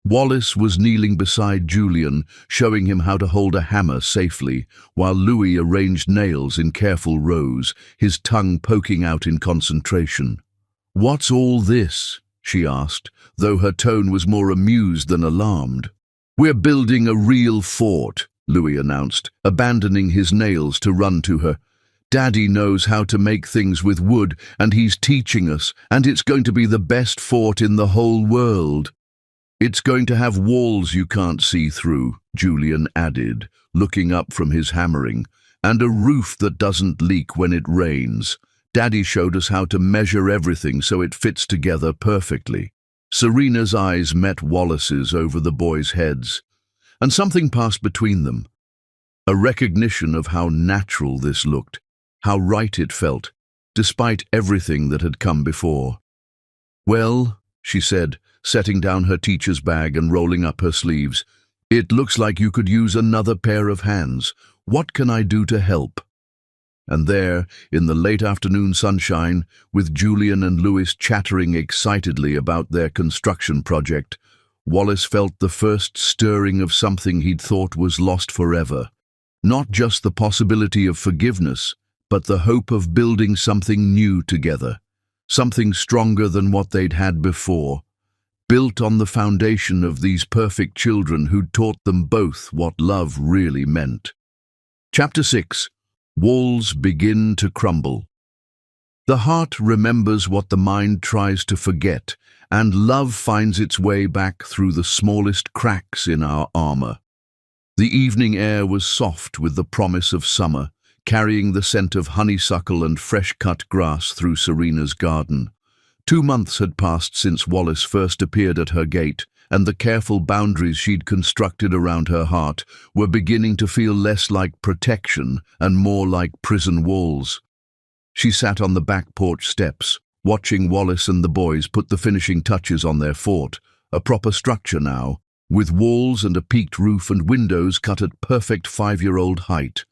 Wallace was kneeling beside Julian, showing him how to hold a hammer safely, while Louis arranged nails in careful rows, his tongue poking out in concentration. "What's all this?" she asked, though her tone was more amused than alarmed. "We're building a real fort," Louis announced, abandoning his nails to run to her. "Daddy knows how to make things with wood, and he's teaching us, and it's going to be the best fort in the whole world." "It's going to have walls you can't see through," Julian added, looking up from his hammering, "and a roof that doesn't leak when it rains. Daddy showed us how to measure everything so it fits together perfectly." Serena's eyes met Wallace's over the boys' heads, and something passed between them. A recognition of how natural this looked, how right it felt, despite everything that had come before. "Well," she said, setting down her teacher's bag and rolling up her sleeves, "it looks like you could use another pair of hands. What can I do to help?" And there, in the late afternoon sunshine, with Julian and Lewis chattering excitedly about their construction project, Wallace felt the first stirring of something he'd thought was lost forever. Not just the possibility of forgiveness, but the hope of building something new together, something stronger than what they'd had before, built on the foundation of these perfect children who'd taught them both what love really meant. Chapter 6. Walls Begin to Crumble. The heart remembers what the mind tries to forget, and love finds its way back through the smallest cracks in our armor. The evening air was soft with the promise of summer, carrying the scent of honeysuckle and fresh-cut grass through Serena's garden. 2 months had passed since Wallace first appeared at her gate, and the careful boundaries she'd constructed around her heart were beginning to feel less like protection and more like prison walls. She sat on the back porch steps, watching Wallace and the boys put the finishing touches on their fort, a proper structure now, with walls and a peaked roof and windows cut at perfect 5-year-old height.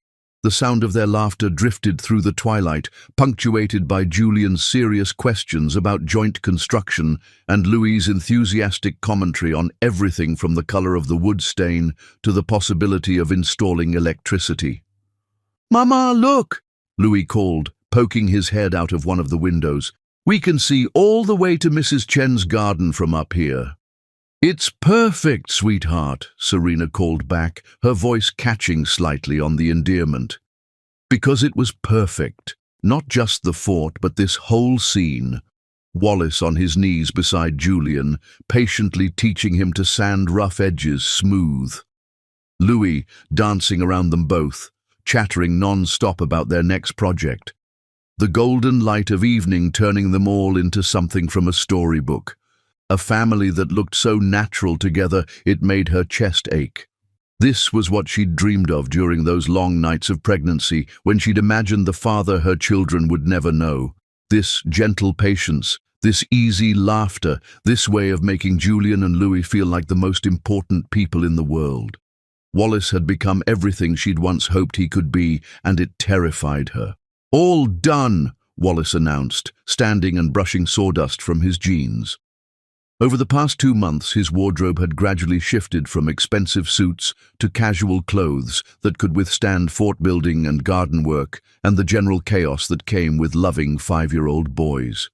The sound of their laughter drifted through the twilight, punctuated by Julian's serious questions about joint construction and Louis's enthusiastic commentary on everything from the color of the wood stain to the possibility of installing electricity. "Mama, look!" Louis called, poking his head out of one of the windows. We can see all the way to Mrs. Chen's garden from up here." "It's perfect, sweetheart," Serena called back, her voice catching slightly on the endearment. Because it was perfect, not just the fort, but this whole scene. Wallace on his knees beside Julian, patiently teaching him to sand rough edges smooth. Louis dancing around them both, chattering non-stop about their next project. The golden light of evening turning them all into something from a storybook. A family that looked so natural together it made her chest ache. This was what she'd dreamed of during those long nights of pregnancy, when she'd imagined the father her children would never know. This gentle patience, this easy laughter, this way of making Julian and Louis feel like the most important people in the world. Wallace had become everything she'd once hoped he could be, and it terrified her. "All done," Wallace announced, standing and brushing sawdust from his jeans. Over the past 2 months, his wardrobe had gradually shifted from expensive suits to casual clothes that could withstand fort building and garden work and the general chaos that came with loving 5-year-old boys.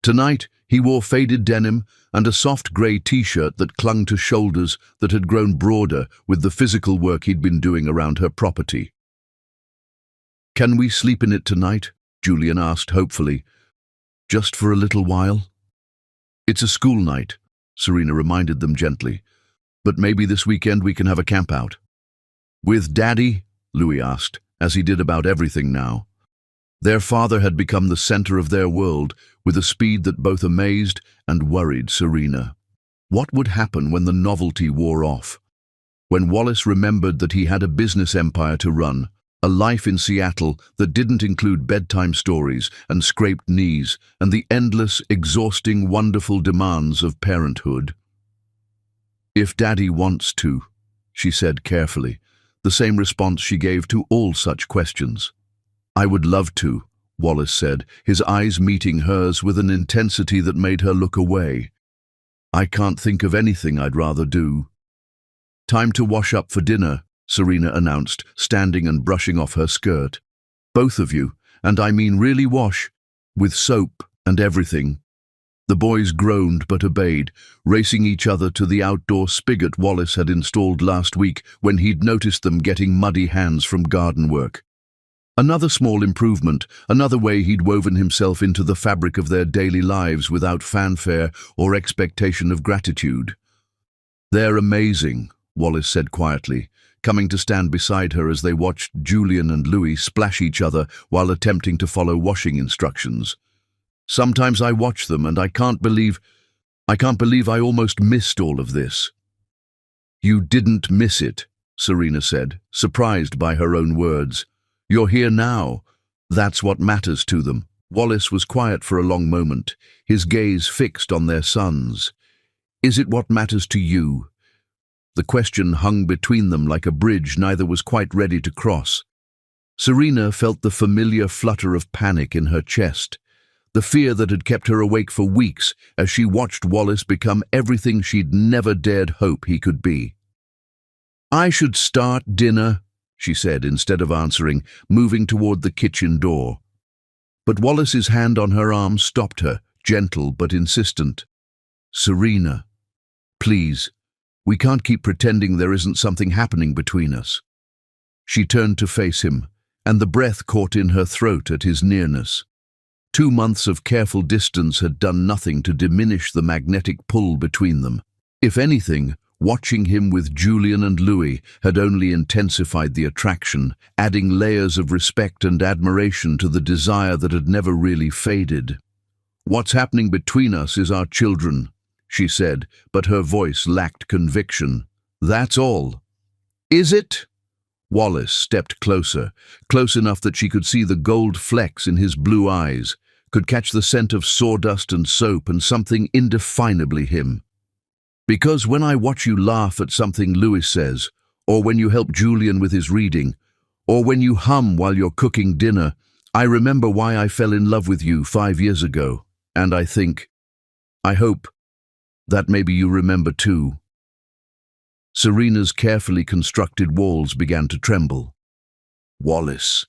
Tonight, he wore faded denim and a soft grey t-shirt that clung to shoulders that had grown broader with the physical work he'd been doing around her property. "Can we sleep in it tonight?" Julian asked hopefully. "Just for a little while?" "It's a school night," Serena reminded them gently. "But maybe this weekend we can have a camp-out." "With Daddy?" Louis asked, as he did about everything now. Their father had become the center of their world, with a speed that both amazed and worried Serena. What would happen when the novelty wore off? When Wallace remembered that he had a business empire to run, a life in Seattle that didn't include bedtime stories and scraped knees and the endless, exhausting, wonderful demands of parenthood. "If Daddy wants to," she said carefully, the same response she gave to all such questions. "I would love to," Wallace said, his eyes meeting hers with an intensity that made her look away. "I can't think of anything I'd rather do." "Time to wash up for dinner," Serena announced, standing and brushing off her skirt. "Both of you, and I mean really wash, with soap and everything." The boys groaned but obeyed, racing each other to the outdoor spigot Wallace had installed last week when he'd noticed them getting muddy hands from garden work. Another small improvement, another way he'd woven himself into the fabric of their daily lives without fanfare or expectation of gratitude. "They're amazing," Wallace said quietly, coming to stand beside her as they watched Julian and Louis splash each other while attempting to follow washing instructions. "Sometimes I watch them and I can't believe I almost missed all of this." "You didn't miss it," Serena said, surprised by her own words. "You're here now. That's what matters to them." Wallace was quiet for a long moment, his gaze fixed on their sons. "Is it what matters to you?" The question hung between them like a bridge neither was quite ready to cross. Serena felt the familiar flutter of panic in her chest, the fear that had kept her awake for weeks as she watched Wallace become everything she'd never dared hope he could be. "I should start dinner," she said instead of answering, moving toward the kitchen door. But Wallace's hand on her arm stopped her, gentle but insistent. "Serena, please. We can't keep pretending there isn't something happening between us." She turned to face him, and the breath caught in her throat at his nearness. 2 months of careful distance had done nothing to diminish the magnetic pull between them. If anything, watching him with Julian and Louis had only intensified the attraction, adding layers of respect and admiration to the desire that had never really faded. "What's happening between us is our children," she said, but her voice lacked conviction. "That's all." "Is it?" Wallace stepped closer, close enough that she could see the gold flecks in his blue eyes, could catch the scent of sawdust and soap and something indefinably him. "Because when I watch you laugh at something Louis says, or when you help Julian with his reading, or when you hum while you're cooking dinner, I remember why I fell in love with you 5 years ago, and I hope, that maybe you remember too." Serena's carefully constructed walls began to tremble. "Wallace,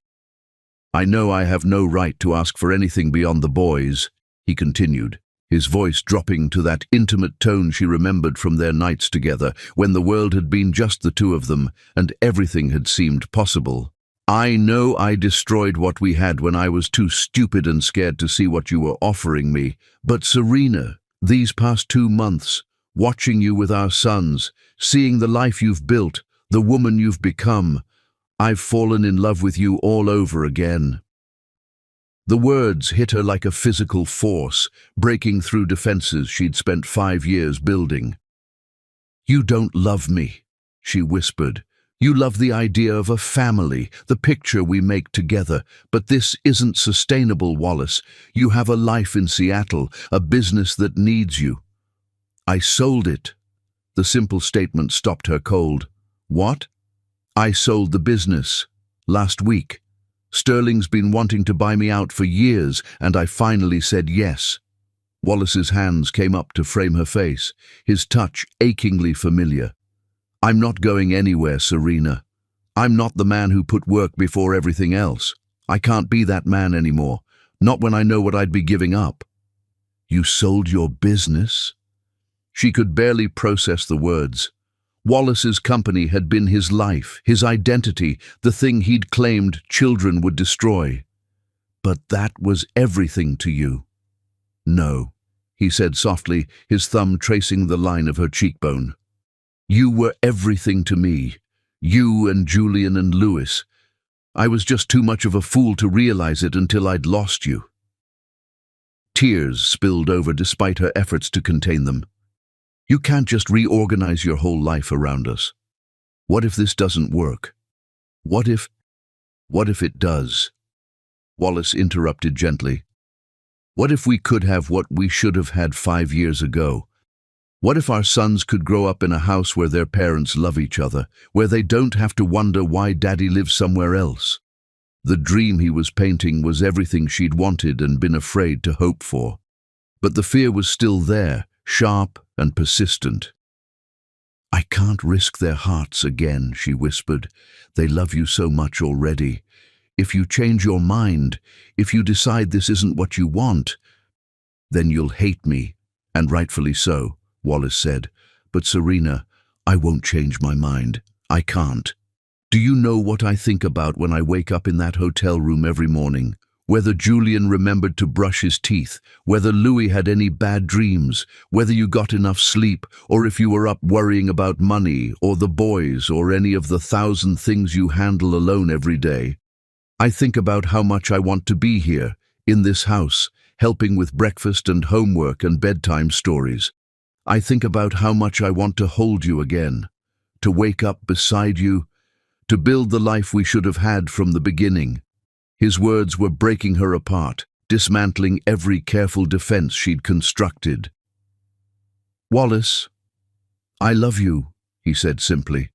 I know I have no right to ask for anything beyond the boys," he continued, his voice dropping to that intimate tone she remembered from their nights together, when the world had been just the two of them, and everything had seemed possible. I know I destroyed what we had when I was too stupid and scared to see what you were offering me, but Serena, these past 2 months, watching you with our sons, seeing the life you've built, the woman you've become, I've fallen in love with you all over again. The words hit her like a physical force, breaking through defenses she'd spent 5 years building. You don't love me, she whispered. You love the idea of a family, the picture we make together, but this isn't sustainable, Wallace. You have a life in Seattle, a business that needs you. I sold it. The simple statement stopped her cold. What? I sold the business. Last week. Sterling's been wanting to buy me out for years, and I finally said yes. Wallace's hands came up to frame her face, his touch achingly familiar. I'm not going anywhere, Serena. I'm not the man who put work before everything else. I can't be that man anymore, not when I know what I'd be giving up. You sold your business? She could barely process the words. Wallace's company had been his life, his identity, the thing he'd claimed children would destroy. But that was everything to you. No, he said softly, his thumb tracing the line of her cheekbone. You were everything to me. You and Julian and Lewis. I was just too much of a fool to realize it until I'd lost you. Tears spilled over despite her efforts to contain them. You can't just reorganize your whole life around us. What if this doesn't work? What if it does? Wallace interrupted gently. What if we could have what we should have had 5 years ago? What if our sons could grow up in a house where their parents love each other, where they don't have to wonder why Daddy lives somewhere else? The dream he was painting was everything she'd wanted and been afraid to hope for. But the fear was still there, sharp and persistent. I can't risk their hearts again, she whispered. They love you so much already. If you change your mind, if you decide this isn't what you want, then you'll hate me, and rightfully so, Wallace said. But Serena, I won't change my mind. I can't. Do you know what I think about when I wake up in that hotel room every morning? Whether Julian remembered to brush his teeth, whether Louis had any bad dreams, whether you got enough sleep, or if you were up worrying about money, or the boys, or any of the 1,000 things you handle alone every day. I think about how much I want to be here, in this house, helping with breakfast and homework and bedtime stories. I think about how much I want to hold you again, to wake up beside you, to build the life we should have had from the beginning. His words were breaking her apart, dismantling every careful defense she'd constructed. Wallace, I love you, he said simply.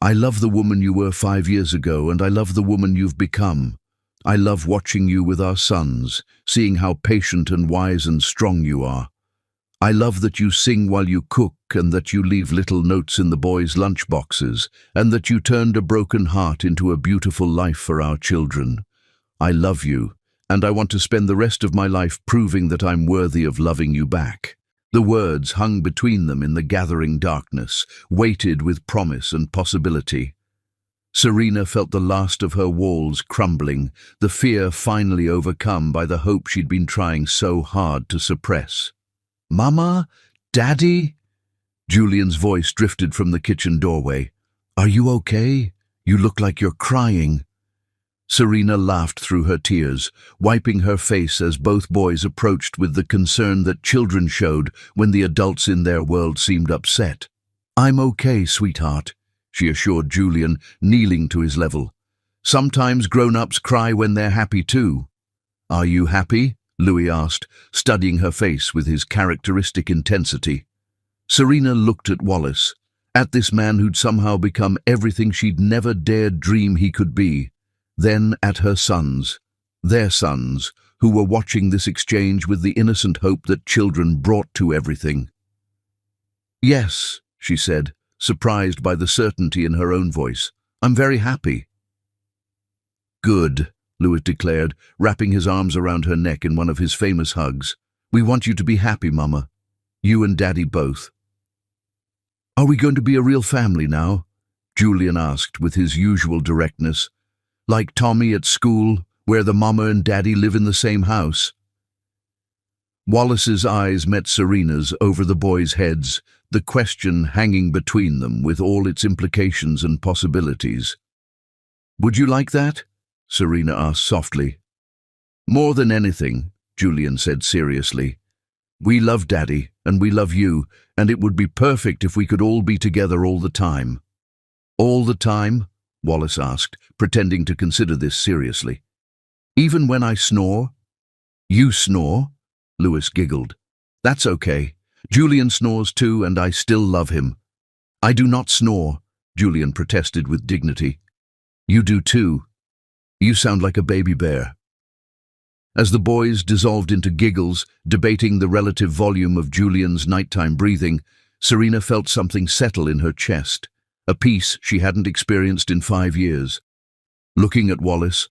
I love the woman you were 5 years ago, and I love the woman you've become. I love watching you with our sons, seeing how patient and wise and strong you are. I love that you sing while you cook, and that you leave little notes in the boys' lunch boxes, and that you turned a broken heart into a beautiful life for our children. I love you, and I want to spend the rest of my life proving that I'm worthy of loving you back. The words hung between them in the gathering darkness, weighted with promise and possibility. Serena felt the last of her walls crumbling, the fear finally overcome by the hope she'd been trying so hard to suppress. Mama? Daddy? Julian's voice drifted from the kitchen doorway. Are you okay? You look like you're crying. Serena laughed through her tears, wiping her face as both boys approached with the concern that children showed when the adults in their world seemed upset. I'm okay, sweetheart, she assured Julian, kneeling to his level. Sometimes grown-ups cry when they're happy too. Are you happy? Louis asked, studying her face with his characteristic intensity. Serena looked at Wallace, at this man who'd somehow become everything she'd never dared dream he could be. Then at her sons, their sons, who were watching this exchange with the innocent hope that children brought to everything. Yes, she said, surprised by the certainty in her own voice. I'm very happy. Good, Louis declared, wrapping his arms around her neck in one of his famous hugs. We want you to be happy, Mama. You and Daddy both. Are we going to be a real family now? Julian asked with his usual directness. Like Tommy at school, where the Mama and Daddy live in the same house? Wallace's eyes met Serena's over the boys' heads, the question hanging between them with all its implications and possibilities. Would you like that? Serena asked softly. More than anything, Julian said seriously. We love Daddy, and we love you, and it would be perfect if we could all be together all the time. All the time? Wallace asked, pretending to consider this seriously. Even when I snore? You snore? Lewis giggled. That's okay. Julian snores too, and I still love him. I do not snore, Julian protested with dignity. You do too. You sound like a baby bear. As the boys dissolved into giggles, debating the relative volume of Julian's nighttime breathing, Serena felt something settle in her chest, a peace she hadn't experienced in 5 years. Looking at Wallace,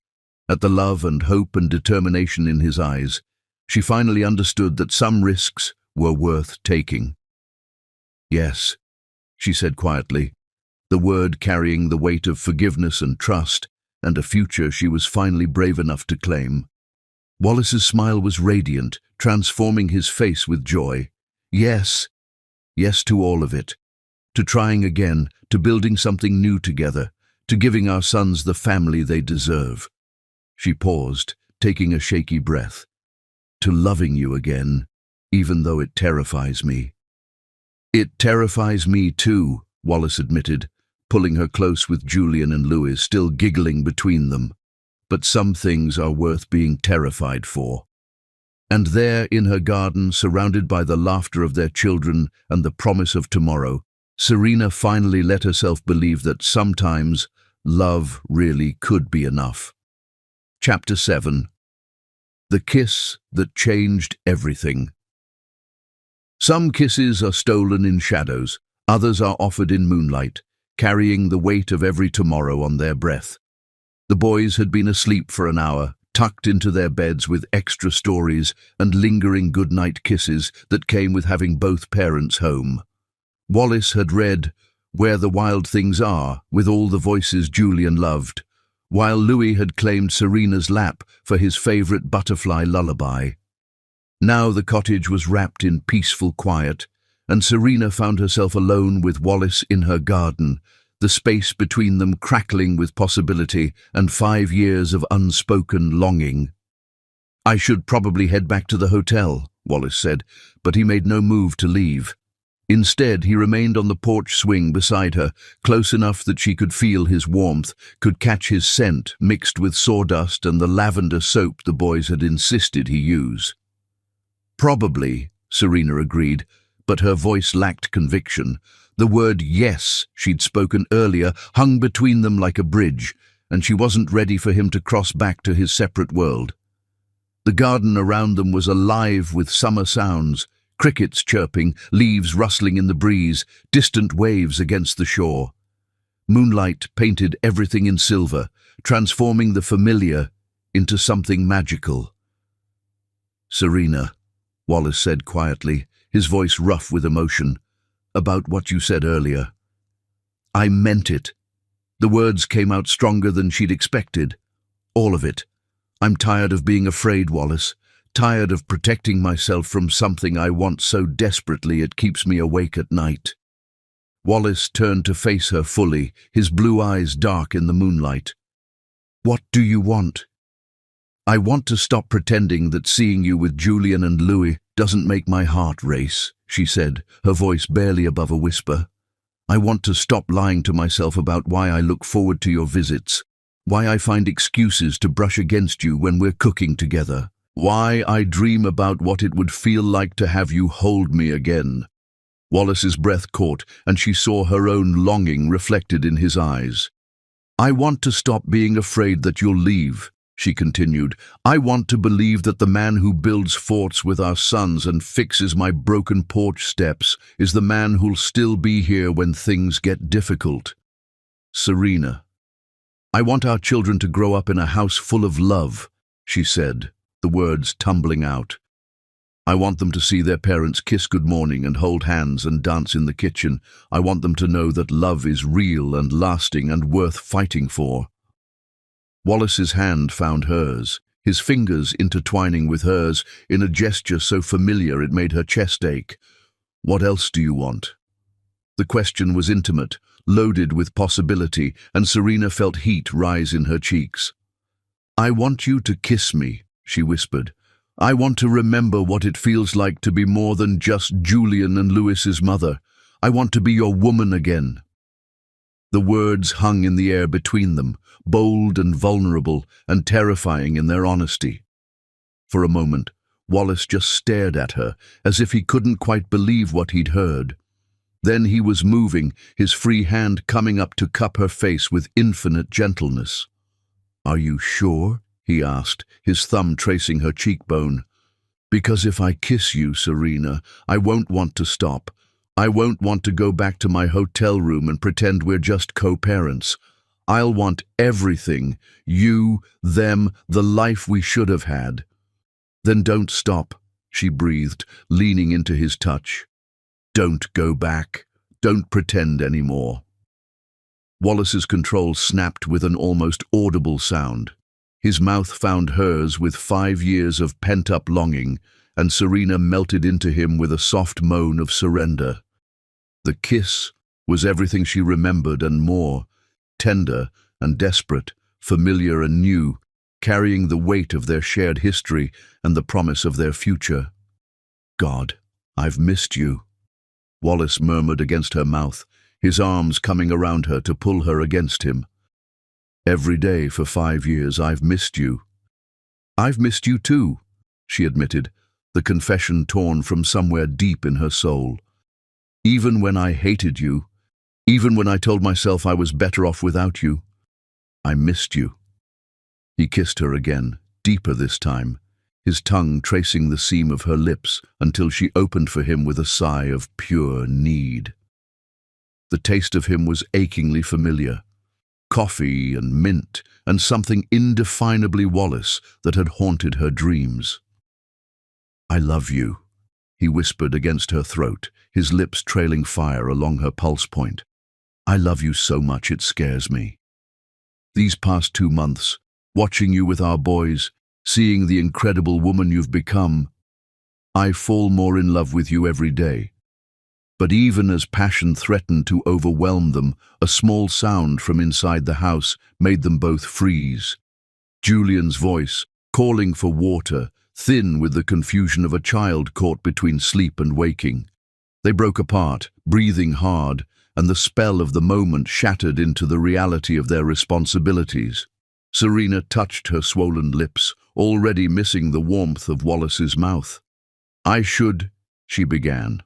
at the love and hope and determination in his eyes, she finally understood that some risks were worth taking. Yes, she said quietly, the word carrying the weight of forgiveness and trust, and a future she was finally brave enough to claim. Wallace's smile was radiant, transforming his face with joy. Yes, yes to all of it. To trying again, to building something new together, to giving our sons the family they deserve. She paused, taking a shaky breath. To loving you again, even though it terrifies me. It terrifies me too, Wallace admitted, pulling her close with Julian and Louis still giggling between them. But some things are worth being terrified for. And there, in her garden, surrounded by the laughter of their children and the promise of tomorrow, Serena finally let herself believe that sometimes love really could be enough. Chapter 7. The Kiss That Changed Everything. Some kisses are stolen in shadows, others are offered in moonlight, carrying the weight of every tomorrow on their breath. The boys had been asleep for an hour, tucked into their beds with extra stories and lingering goodnight kisses that came with having both parents home. Wallace had read Where the Wild Things Are with all the voices Julian loved, while Louis had claimed Serena's lap for his favorite butterfly lullaby. Now the cottage was wrapped in peaceful quiet, and Serena found herself alone with Wallace in her garden, the space between them crackling with possibility and 5 years of unspoken longing. I should probably head back to the hotel, Wallace said, but he made no move to leave. Instead, he remained on the porch swing beside her, close enough that she could feel his warmth, could catch his scent mixed with sawdust and the lavender soap the boys had insisted he use. Probably, Serena agreed, but her voice lacked conviction. The word yes she'd spoken earlier hung between them like a bridge, and she wasn't ready for him to cross back to his separate world. The garden around them was alive with summer sounds, crickets chirping, leaves rustling in the breeze, distant waves against the shore. Moonlight painted everything in silver, transforming the familiar into something magical. Serena, Wallace said quietly, his voice rough with emotion, about what you said earlier. I meant it. The words came out stronger than she'd expected. All of it. I'm tired of being afraid, Wallace. Tired of protecting myself from something I want so desperately it keeps me awake at night. Wallace turned to face her fully, his blue eyes dark in the moonlight. What do you want? I want to stop pretending that seeing you with Julian and Louis doesn't make my heart race, she said, her voice barely above a whisper. I want to stop lying to myself about why I look forward to your visits, why I find excuses to brush against you when we're cooking together, why I dream about what it would feel like to have you hold me again. Wallace's breath caught, and she saw her own longing reflected in his eyes. I want to stop being afraid that you'll leave, she continued. I want to believe that the man who builds forts with our sons and fixes my broken porch steps is the man who'll still be here when things get difficult. Serena. I want our children to grow up in a house full of love, she said, the words tumbling out. I want them to see their parents kiss good morning and hold hands and dance in the kitchen. I want them to know that love is real and lasting and worth fighting for." Wallace's hand found hers, his fingers intertwining with hers in a gesture so familiar it made her chest ache. "What else do you want?" The question was intimate, loaded with possibility, and Serena felt heat rise in her cheeks. "I want you to kiss me," she whispered. "I want to remember what it feels like to be more than just Julian and Louis's mother. I want to be your woman again." The words hung in the air between them, bold and vulnerable and terrifying in their honesty. For a moment, Wallace just stared at her, as if he couldn't quite believe what he'd heard. Then he was moving, his free hand coming up to cup her face with infinite gentleness. "Are you sure?" he asked, his thumb tracing her cheekbone. "Because if I kiss you, Serena, I won't want to stop. I won't want to go back to my hotel room and pretend we're just co-parents. I'll want everything, you, them, the life we should have had." "Then don't stop," she breathed, leaning into his touch. "Don't go back. Don't pretend anymore." Wallace's control snapped with an almost audible sound. His mouth found hers with 5 years of pent-up longing, and Serena melted into him with a soft moan of surrender. The kiss was everything she remembered and more, tender and desperate, familiar and new, carrying the weight of their shared history and the promise of their future. "God, I've missed you," Wallace murmured against her mouth, his arms coming around her to pull her against him. "Every day for 5 years I've missed you." "I've missed you too," she admitted, the confession torn from somewhere deep in her soul. "Even when I hated you, even when I told myself I was better off without you, I missed you." He kissed her again, deeper this time, his tongue tracing the seam of her lips until she opened for him with a sigh of pure need. The taste of him was achingly familiar. Coffee and mint and something indefinably Wallace that had haunted her dreams. "I love you," he whispered against her throat, his lips trailing fire along her pulse point. "I love you so much it scares me. These past 2 months, watching you with our boys, seeing the incredible woman you've become, I fall more in love with you every day." But even as passion threatened to overwhelm them, a small sound from inside the house made them both freeze. Julian's voice, calling for water, thin with the confusion of a child caught between sleep and waking. They broke apart, breathing hard, and the spell of the moment shattered into the reality of their responsibilities. Serena touched her swollen lips, already missing the warmth of Wallace's mouth. "I should," she began.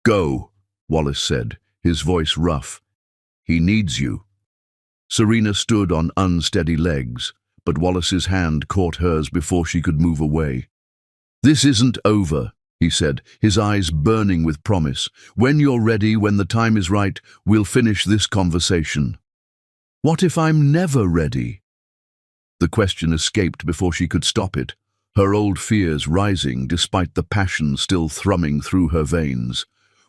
"Go," Wallace said, his voice rough. "He needs you." Serena stood on unsteady legs, but Wallace's hand caught hers before she could move away. "This isn't over," he said, his eyes burning with promise. "When you're ready, when the time is right, we'll finish this conversation." "What if I'm never ready?" The question escaped before she could stop it, her old fears rising despite the passion still thrumming through her veins.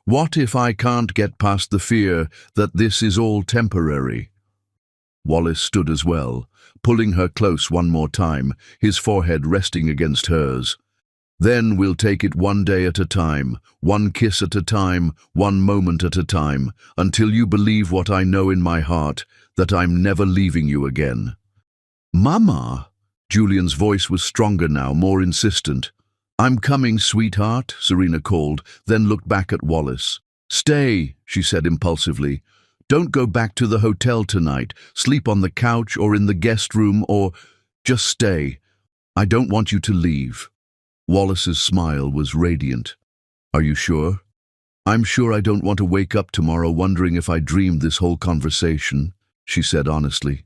"What if I can't get past the fear that this is all temporary?" Wallace stood as well, pulling her close one more time, his forehead resting against hers. "Then we'll take it one day at a time, one kiss at a time, one moment at a time, until you believe what I know in my heart, that I'm never leaving you again." "Mama!" Julian's voice was stronger now, more insistent. "I'm coming, sweetheart," Serena called, then looked back at Wallace. "Stay," she said impulsively. "Don't go back to the hotel tonight. Sleep on the couch or in the guest room or just stay. I don't want you to leave." Wallace's smile was radiant. "Are you sure?" "I'm sure I don't want to wake up tomorrow wondering if I dreamed this whole conversation," she said honestly.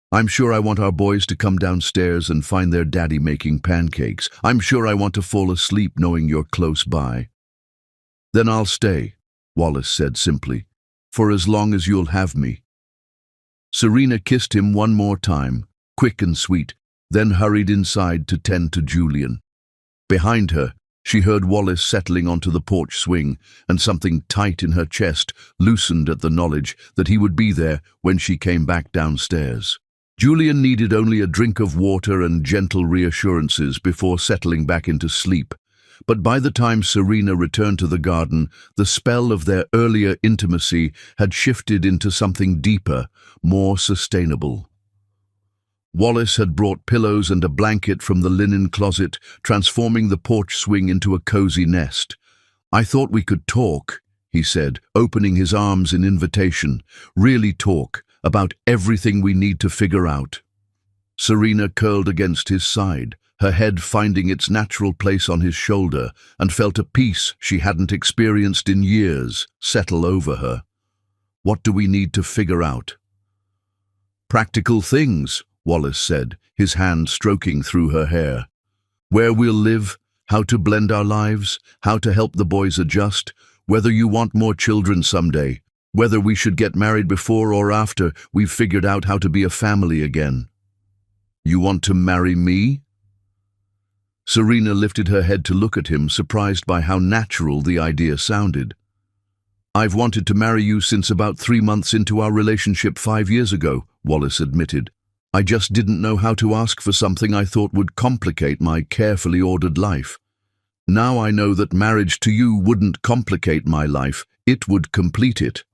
"I'm sure I want our boys to come downstairs and find their daddy making pancakes. I'm sure I want to fall asleep knowing you're close by." "Then I'll stay," Wallace said simply, "for as long as you'll have me." Serena kissed him one more time, quick and sweet, then hurried inside to tend to Julian. Behind her, She heard Wallace settling onto the porch swing, and something tight in her chest loosened at the knowledge that he would be there when she came back downstairs. Julian needed only a drink of water and gentle reassurances before settling back into sleep. But by the time Serena returned to the garden, the spell of their earlier intimacy had shifted into something deeper, more sustainable. Wallace had brought pillows and a blanket from the linen closet, transforming the porch swing into a cozy nest. "I thought we could talk," he said, opening his arms in invitation. "Really talk about everything we need to figure out." Serena curled against his side, her head finding its natural place on his shoulder, and felt a peace she hadn't experienced in years settle over her. "What do we need to figure out?" "Practical things," Wallace said, his hand stroking through her hair. "Where we'll live, how to blend our lives, how to help the boys adjust, whether you want more children someday, whether we should get married before or after we've figured out how to be a family again." "You want to marry me?" Serena lifted her head to look at him, surprised by how natural the idea sounded. "I've wanted to marry you since about 3 months into our relationship 5 years ago," Wallace admitted. "I just didn't know how to ask for something I thought would complicate my carefully ordered life. Now I know that marriage to you wouldn't complicate my life, it would complete it."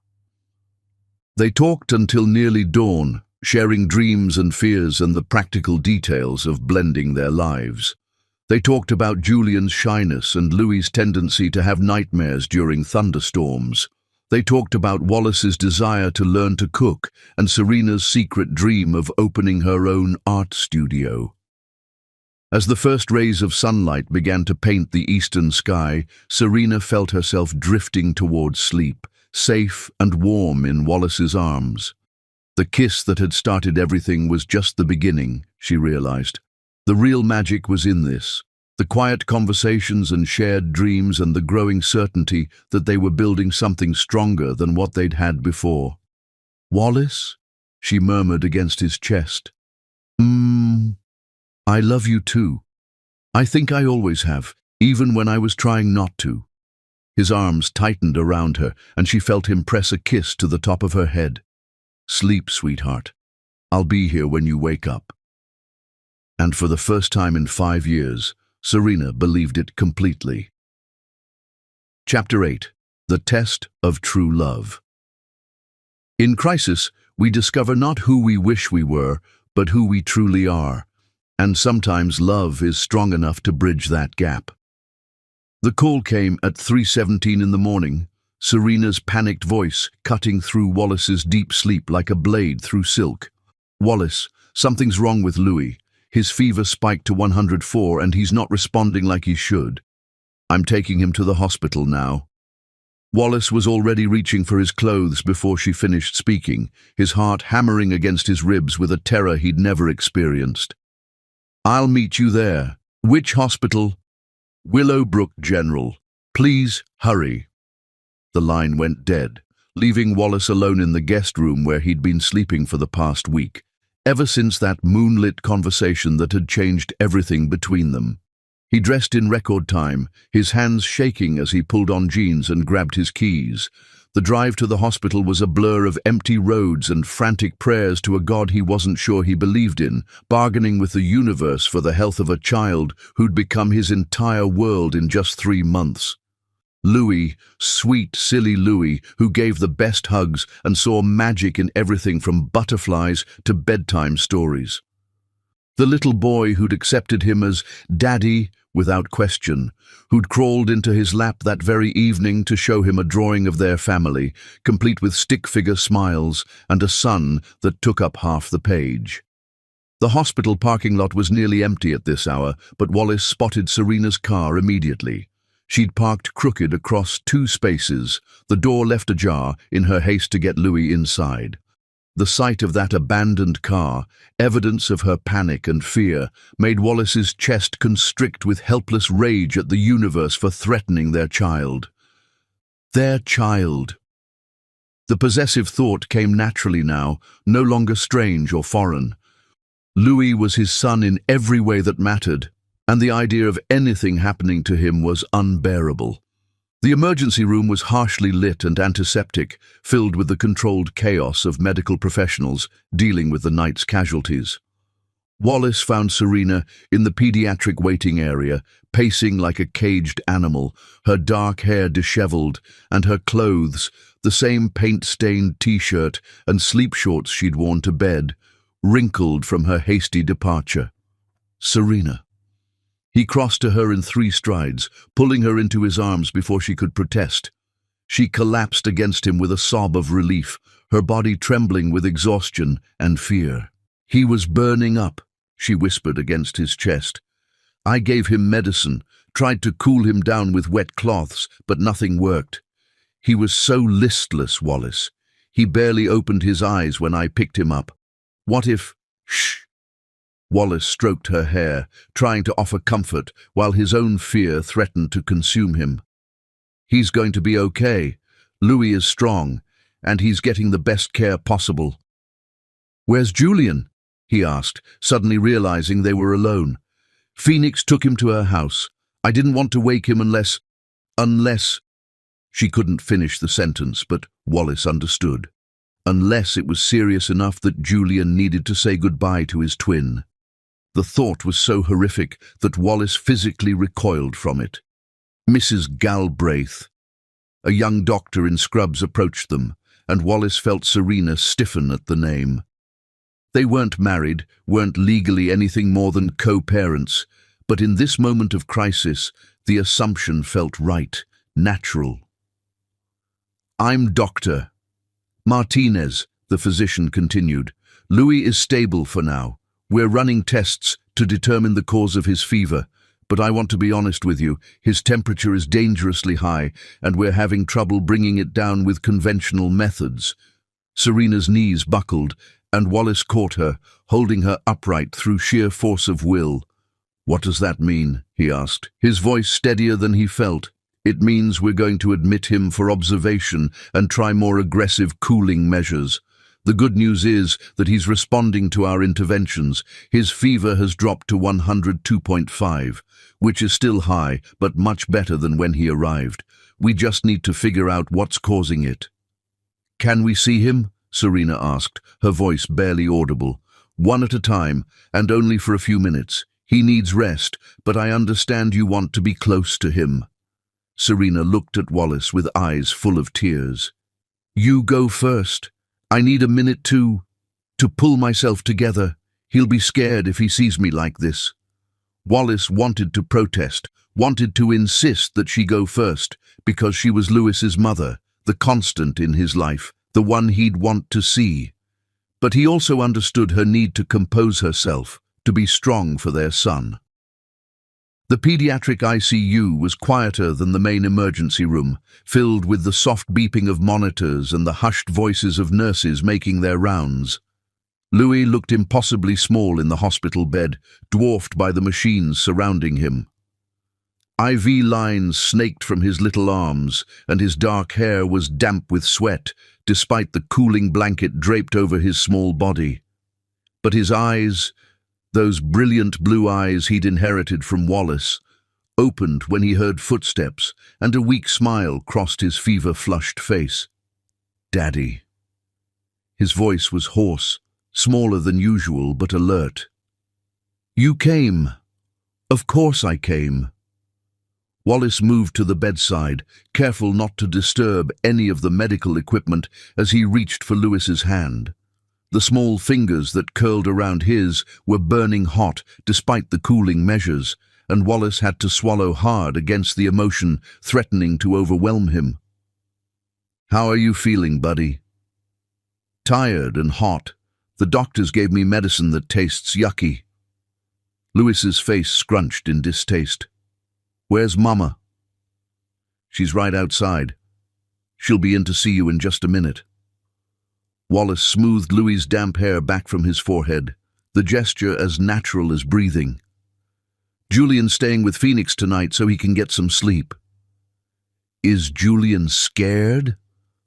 They talked until nearly dawn, sharing dreams and fears and the practical details of blending their lives. They talked about Julian's shyness and Louis's tendency to have nightmares during thunderstorms. They talked about Wallace's desire to learn to cook and Serena's secret dream of opening her own art studio. As the first rays of sunlight began to paint the eastern sky, Serena felt herself drifting towards sleep, safe and warm in Wallace's arms. The kiss that had started everything was just the beginning, she realized. The real magic was in this. The quiet conversations and shared dreams and the growing certainty that they were building something stronger than what they'd had before. "Wallace?" she murmured against his chest. I love you too. I think I always have, even when I was trying not to." His arms tightened around her, and she felt him press a kiss to the top of her head. "Sleep, sweetheart. I'll be here when you wake up." And for the first time in 5 years, Serena believed it completely. Chapter 8. The Test of True Love. In crisis, we discover not who we wish we were, but who we truly are. And sometimes love is strong enough to bridge that gap. The call came at 3:17 in the morning, Serena's panicked voice cutting through Wallace's deep sleep like a blade through silk. "Wallace, something's wrong with Louis. His fever spiked to 104 and he's not responding like he should. I'm taking him to the hospital now." Wallace was already reaching for his clothes before she finished speaking, his heart hammering against his ribs with a terror he'd never experienced. "I'll meet you there." "Which hospital?" "Willowbrook General. Please hurry." The line went dead, leaving Wallace alone in the guest room where he'd been sleeping for the past week, ever since that moonlit conversation that had changed everything between them. He dressed in record time, his hands shaking as he pulled on jeans and grabbed his keys. The drive to the hospital was a blur of empty roads and frantic prayers to a God he wasn't sure he believed in, bargaining with the universe for the health of a child who'd become his entire world in just 3 months. Louis, sweet, silly Louis, who gave the best hugs and saw magic in everything from butterflies to bedtime stories. The little boy who'd accepted him as Daddy without question, who'd crawled into his lap that very evening to show him a drawing of their family, complete with stick-figure smiles and a sun that took up half the page. The hospital parking lot was nearly empty at this hour, but Wallace spotted Serena's car immediately. She'd parked crooked across 2 spaces, the door left ajar in her haste to get Louis inside. The sight of that abandoned car, evidence of her panic and fear, made Wallace's chest constrict with helpless rage at the universe for threatening their child. Their child. The possessive thought came naturally now, no longer strange or foreign. Louis was his son in every way that mattered, and the idea of anything happening to him was unbearable. The emergency room was harshly lit and antiseptic, filled with the controlled chaos of medical professionals dealing with the night's casualties. Wallace found Serena in the pediatric waiting area, pacing like a caged animal, her dark hair disheveled, and her clothes, the same paint-stained t-shirt and sleep shorts she'd worn to bed, wrinkled from her hasty departure. Serena. He crossed to her in 3 strides, pulling her into his arms before she could protest. She collapsed against him with a sob of relief, her body trembling with exhaustion and fear. "He was burning up," she whispered against his chest. "I gave him medicine, tried to cool him down with wet cloths, but nothing worked. He was so listless, Wallace. He barely opened his eyes when I picked him up. What if—" "Shh!" Wallace stroked her hair, trying to offer comfort, while his own fear threatened to consume him. "He's going to be okay. Louis is strong, and he's getting the best care possible." "Where's Julian?" he asked, suddenly realizing they were alone. "Phoenix took him to her house. I didn't want to wake him unless... She couldn't finish the sentence, but Wallace understood. Unless it was serious enough that Julian needed to say goodbye to his twin. The thought was so horrific that Wallace physically recoiled from it. Mrs. Galbraith. A young doctor in scrubs approached them, and Wallace felt Serena stiffen at the name. They weren't married, weren't legally anything more than co-parents, but in this moment of crisis, the assumption felt right, natural. "I'm Dr. Martinez," the physician continued. "Louis is stable for now. We're running tests to determine the cause of his fever, but I want to be honest with you, his temperature is dangerously high, and we're having trouble bringing it down with conventional methods." Serena's knees buckled, and Wallace caught her, holding her upright through sheer force of will. "What does that mean?" he asked, his voice steadier than he felt. "It means we're going to admit him for observation and try more aggressive cooling measures. The good news is that he's responding to our interventions. His fever has dropped to 102.5, which is still high, but much better than when he arrived. We just need to figure out what's causing it." "Can we see him?" Serena asked, her voice barely audible. "One at a time, and only for a few minutes. He needs rest, but I understand you want to be close to him." Serena looked at Wallace with eyes full of tears. "You go first. I need a minute to pull myself together. He'll be scared if he sees me like this." Wallace wanted to protest, wanted to insist that she go first, because she was Louis's mother, the constant in his life, the one he'd want to see. But he also understood her need to compose herself, to be strong for their son. The pediatric ICU was quieter than the main emergency room, filled with the soft beeping of monitors and the hushed voices of nurses making their rounds. Louis looked impossibly small in the hospital bed, dwarfed by the machines surrounding him. IV lines snaked from his little arms, and his dark hair was damp with sweat, despite the cooling blanket draped over his small body. But his eyes, those brilliant blue eyes he'd inherited from Wallace, opened when he heard footsteps, and a weak smile crossed his fever-flushed face. "Daddy." His voice was hoarse, smaller than usual but alert. "You came." "Of course I came." Wallace moved to the bedside, careful not to disturb any of the medical equipment as he reached for Louis's hand. The small fingers that curled around his were burning hot despite the cooling measures, and Wallace had to swallow hard against the emotion threatening to overwhelm him. "How are you feeling, buddy?" "Tired and hot. The doctors gave me medicine that tastes yucky." Louis's face scrunched in distaste. "Where's Mama?" "She's right outside. She'll be in to see you in just a minute." Wallace smoothed Louis's damp hair back from his forehead, the gesture as natural as breathing. "Julian's staying with Phoenix tonight so he can get some sleep." "Is Julian scared?"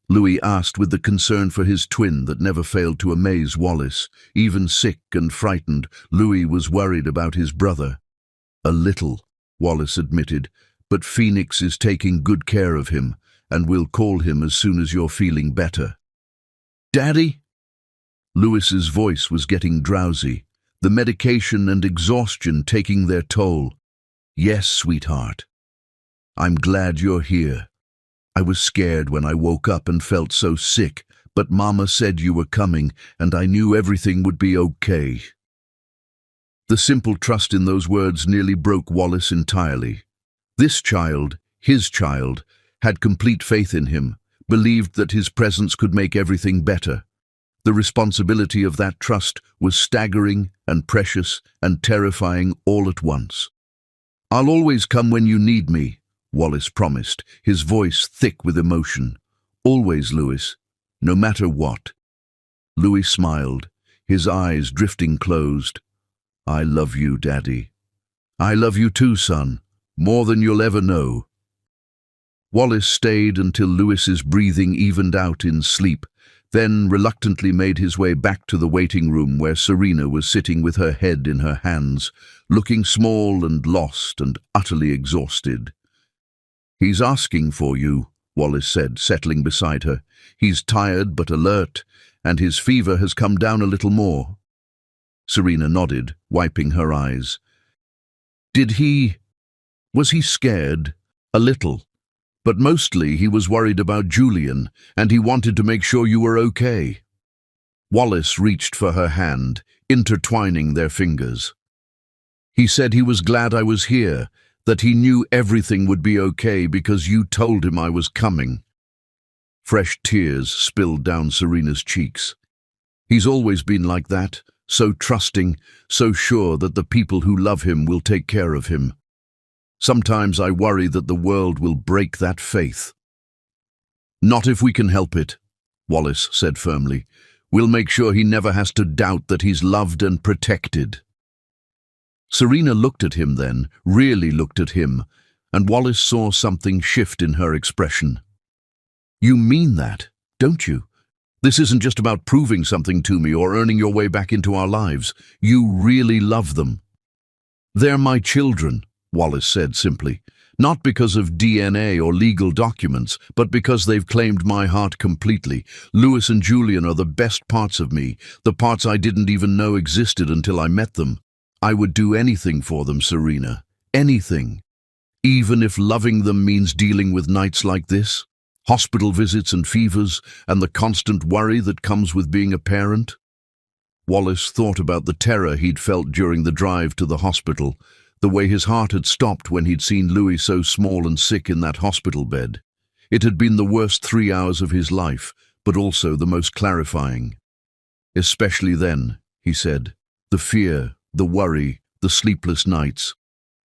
Louis asked with the concern for his twin that never failed to amaze Wallace. Even sick and frightened, Louis was worried about his brother. A little, Wallace admitted, but Phoenix is taking good care of him, and we'll call him as soon as you're feeling better. Daddy? Lewis's voice was getting drowsy, the medication and exhaustion taking their toll. Yes, sweetheart. I'm glad you're here. I was scared when I woke up and felt so sick, but Mama said you were coming, and I knew everything would be okay. The simple trust in those words nearly broke Wallace entirely. This child, his child, had complete faith in him, believed that his presence could make everything better. The responsibility of that trust was staggering and precious and terrifying all at once. I'll always come when you need me, Wallace promised, his voice thick with emotion. Always, Lewis, no matter what. Louis smiled, his eyes drifting closed. I love you, Daddy. I love you too, son, more than you'll ever know. Wallace stayed until Lewis's breathing evened out in sleep, then reluctantly made his way back to the waiting room where Serena was sitting with her head in her hands, looking small and lost and utterly exhausted. He's asking for you, Wallace said, settling beside her. He's tired but alert, and his fever has come down a little more. Serena nodded, wiping her eyes. Was he scared? A little. But mostly he was worried about Julian, and he wanted to make sure you were okay. Wallace reached for her hand, intertwining their fingers. He said he was glad I was here, that he knew everything would be okay because you told him I was coming. Fresh tears spilled down Serena's cheeks. He's always been like that, so trusting, so sure that the people who love him will take care of him. Sometimes I worry that the world will break that faith. Not if we can help it, Wallace said firmly. We'll make sure he never has to doubt that he's loved and protected. Serena looked at him then, really looked at him, and Wallace saw something shift in her expression. You mean that, don't you? This isn't just about proving something to me or earning your way back into our lives. You really love them. They're my children, Wallace said simply, not because of DNA or legal documents, but because they've claimed my heart completely. Lewis and Julian are the best parts of me, the parts I didn't even know existed until I met them. I would do anything for them, Serena, anything. Even if loving them means dealing with nights like this, hospital visits and fevers, and the constant worry that comes with being a parent. Wallace thought about the terror he'd felt during the drive to the hospital, the way his heart had stopped when he'd seen Louis so small and sick in that hospital bed. It had been the worst 3 hours of his life, but also the most clarifying. Especially then, he said, the fear, the worry, the sleepless nights.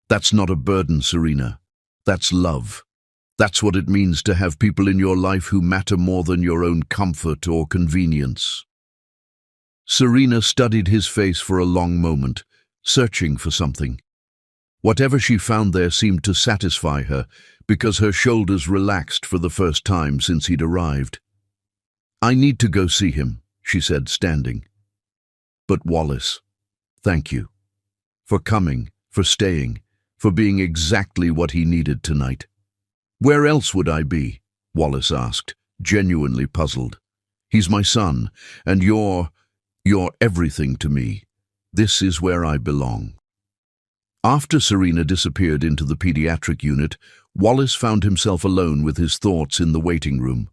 That's not a burden, Serena. That's love. That's what it means to have people in your life who matter more than your own comfort or convenience. Serena studied his face for a long moment, searching for something. Whatever she found there seemed to satisfy her, because her shoulders relaxed for the first time since he'd arrived. I need to go see him, she said, standing. But Wallace, thank you. For coming, for staying, for being exactly what he needed tonight. Where else would I be? Wallace asked, genuinely puzzled. He's my son, and you're everything to me. This is where I belong. After Serena disappeared into the pediatric unit, Wallace found himself alone with his thoughts in the waiting room.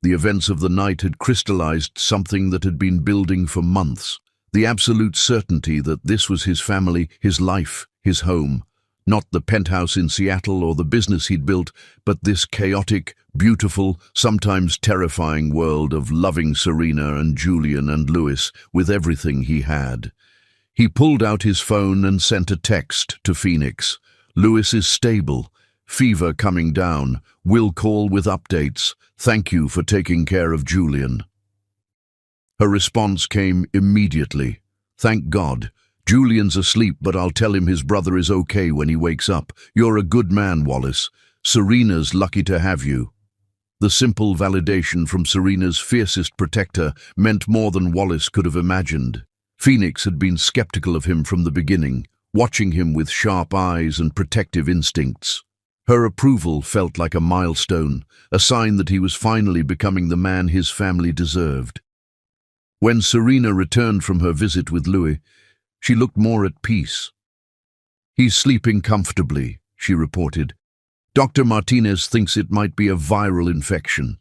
The events of the night had crystallized something that had been building for months, the absolute certainty that this was his family, his life, his home. Not the penthouse in Seattle or the business he'd built, but this chaotic, beautiful, sometimes terrifying world of loving Serena and Julian and Louis with everything he had. He pulled out his phone and sent a text to Phoenix. Louis is stable. Fever coming down. Will call with updates. Thank you for taking care of Julian. Her response came immediately. Thank God. Julian's asleep, but I'll tell him his brother is okay when he wakes up. You're a good man, Wallace. Serena's lucky to have you. The simple validation from Serena's fiercest protector meant more than Wallace could have imagined. Phoenix had been skeptical of him from the beginning, watching him with sharp eyes and protective instincts. Her approval felt like a milestone, a sign that he was finally becoming the man his family deserved. When Serena returned from her visit with Louis, she looked more at peace. "He's sleeping comfortably," she reported. "Dr. Martinez thinks it might be a viral infection,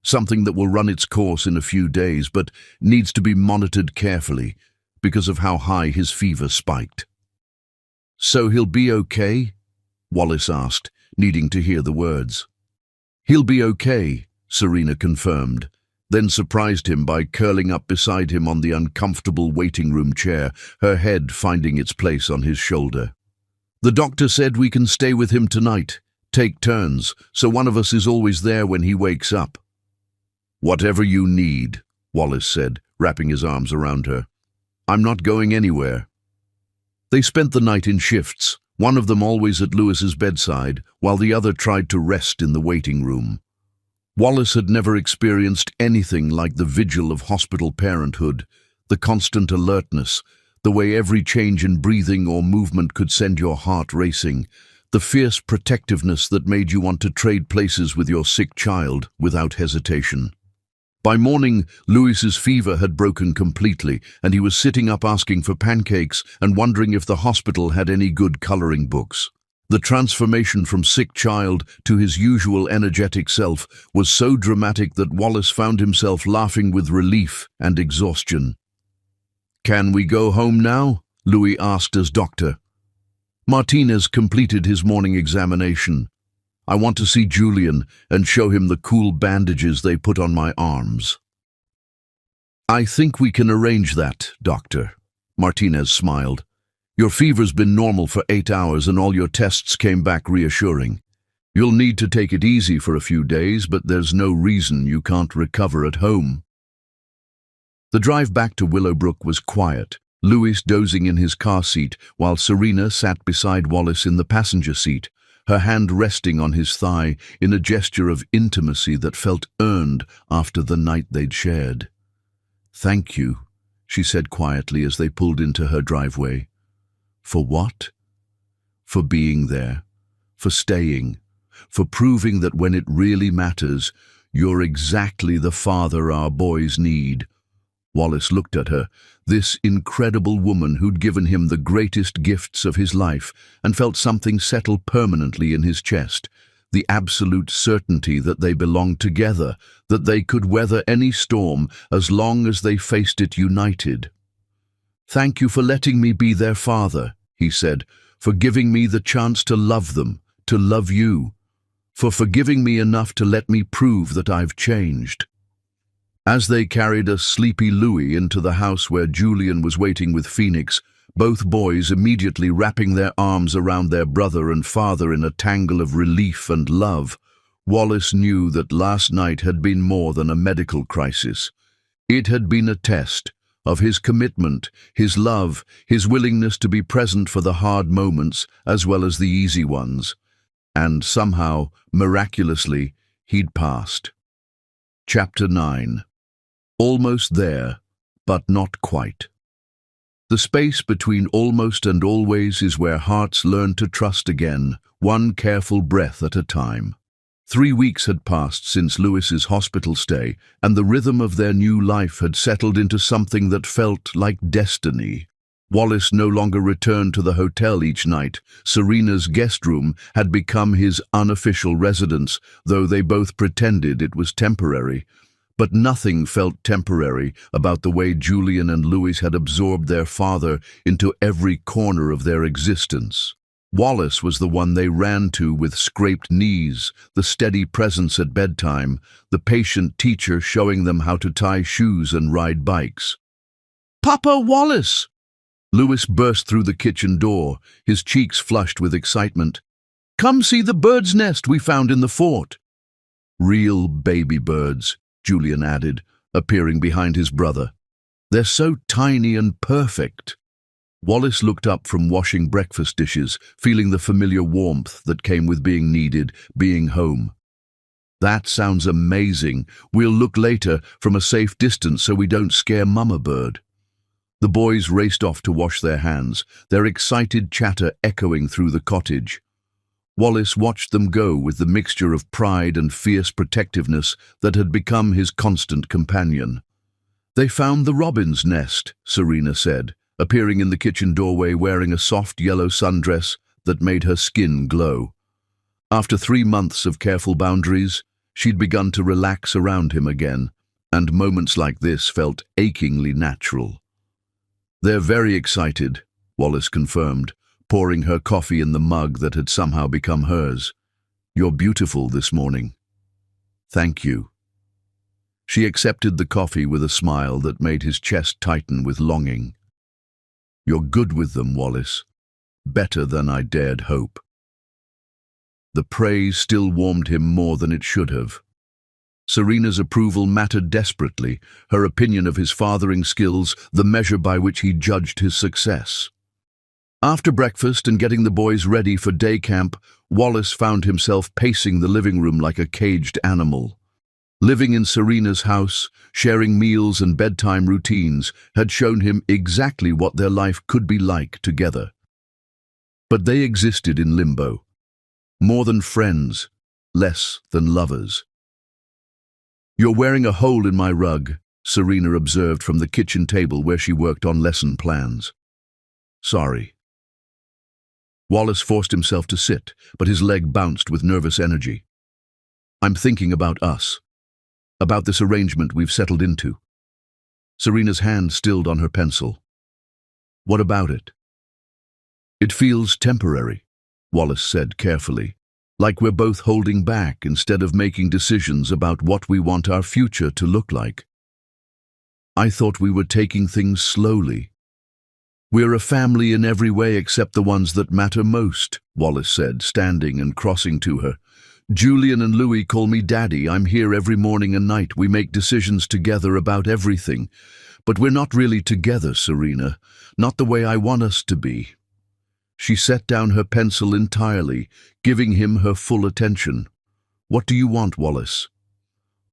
something that will run its course in a few days, but needs to be monitored carefully because of how high his fever spiked." "So he'll be okay?" Wallace asked, needing to hear the words. "He'll be okay," Serena confirmed, then surprised him by curling up beside him on the uncomfortable waiting room chair, her head finding its place on his shoulder. "The doctor said we can stay with him tonight, take turns, so one of us is always there when he wakes up." "Whatever you need," Wallace said, wrapping his arms around her. "I'm not going anywhere." They spent the night in shifts, one of them always at Louis's bedside, while the other tried to rest in the waiting room. Wallace had never experienced anything like the vigil of hospital parenthood, the constant alertness, the way every change in breathing or movement could send your heart racing, the fierce protectiveness that made you want to trade places with your sick child without hesitation. By morning, Louis's fever had broken completely, and he was sitting up asking for pancakes and wondering if the hospital had any good coloring books. The transformation from sick child to his usual energetic self was so dramatic that Wallace found himself laughing with relief and exhaustion. "Can we go home now?" Louis asked as doctor. Martinez completed his morning examination. "I want to see Julian and show him the cool bandages they put on my arms." "I think we can arrange that, doctor," Martinez smiled. "Your fever's been normal for 8 hours and all your tests came back reassuring. You'll need to take it easy for a few days, but there's no reason you can't recover at home." The drive back to Willowbrook was quiet, Louis dozing in his car seat while Serena sat beside Wallace in the passenger seat, her hand resting on his thigh in a gesture of intimacy that felt earned after the night they'd shared. "Thank you," she said quietly as they pulled into her driveway. "For what?" "For being there, for staying, for proving that when it really matters, you're exactly the father our boys need." Wallace looked at her, this incredible woman who'd given him the greatest gifts of his life, and felt something settle permanently in his chest, the absolute certainty that they belonged together, that they could weather any storm as long as they faced it united. "Thank you for letting me be their father," he said, "for giving me the chance to love them, to love you, for forgiving me enough to let me prove that I've changed." As they carried a sleepy Louis into the house where Julian was waiting with Phoenix, both boys immediately wrapping their arms around their brother and father in a tangle of relief and love, Wallace knew that last night had been more than a medical crisis. It had been a test of his commitment, his love, his willingness to be present for the hard moments as well as the easy ones. And somehow, miraculously, he'd passed. Chapter 9. Almost there, but not quite. The space between almost and always is where hearts learn to trust again, one careful breath at a time. 3 weeks had passed since Louis's hospital stay, and the rhythm of their new life had settled into something that felt like destiny. Wallace no longer returned to the hotel each night. Serena's guest room had become his unofficial residence, though they both pretended it was temporary. But nothing felt temporary about the way Julian and Louis had absorbed their father into every corner of their existence. Wallace was the one they ran to with scraped knees, the steady presence at bedtime, the patient teacher showing them how to tie shoes and ride bikes. "Papa Wallace!" Louis burst through the kitchen door, his cheeks flushed with excitement. "Come see the bird's nest we found in the fort." "Real baby birds," Julian added, appearing behind his brother. "They're so tiny and perfect." Wallace looked up from washing breakfast dishes, feeling the familiar warmth that came with being needed, being home. "That sounds amazing. We'll look later from a safe distance so we don't scare Mama Bird." The boys raced off to wash their hands, their excited chatter echoing through the cottage. Wallace watched them go with the mixture of pride and fierce protectiveness that had become his constant companion. "They found the robin's nest," Serena said, appearing in the kitchen doorway wearing a soft yellow sundress that made her skin glow. After 3 months of careful boundaries, she'd begun to relax around him again, and moments like this felt achingly natural. "They're very excited," Wallace confirmed, pouring her coffee in the mug that had somehow become hers. "You're beautiful this morning." "Thank you." She accepted the coffee with a smile that made his chest tighten with longing. "You're good with them, Wallace. Better than I dared hope." The praise still warmed him more than it should have. Serena's approval mattered desperately, her opinion of his fathering skills, the measure by which he judged his success. After breakfast and getting the boys ready for day camp, Wallace found himself pacing the living room like a caged animal. Living in Serena's house, sharing meals and bedtime routines had shown him exactly what their life could be like together. But they existed in limbo. More than friends, less than lovers. "You're wearing a hole in my rug," Serena observed from the kitchen table where she worked on lesson plans. "Sorry." Wallace forced himself to sit, but his leg bounced with nervous energy. "I'm thinking about us. About this arrangement we've settled into." Serena's hand stilled on her pencil. "What about it?" "It feels temporary," Wallace said carefully, "like we're both holding back instead of making decisions about what we want our future to look like. I thought we were taking things slowly." "We're a family in every way except the ones that matter most," Wallace said, standing and crossing to her. "Julian and Louis call me Daddy. I'm here every morning and night. We make decisions together about everything. But we're not really together, Serena. Not the way I want us to be." She set down her pencil entirely, giving him her full attention. "What do you want, Wallace?"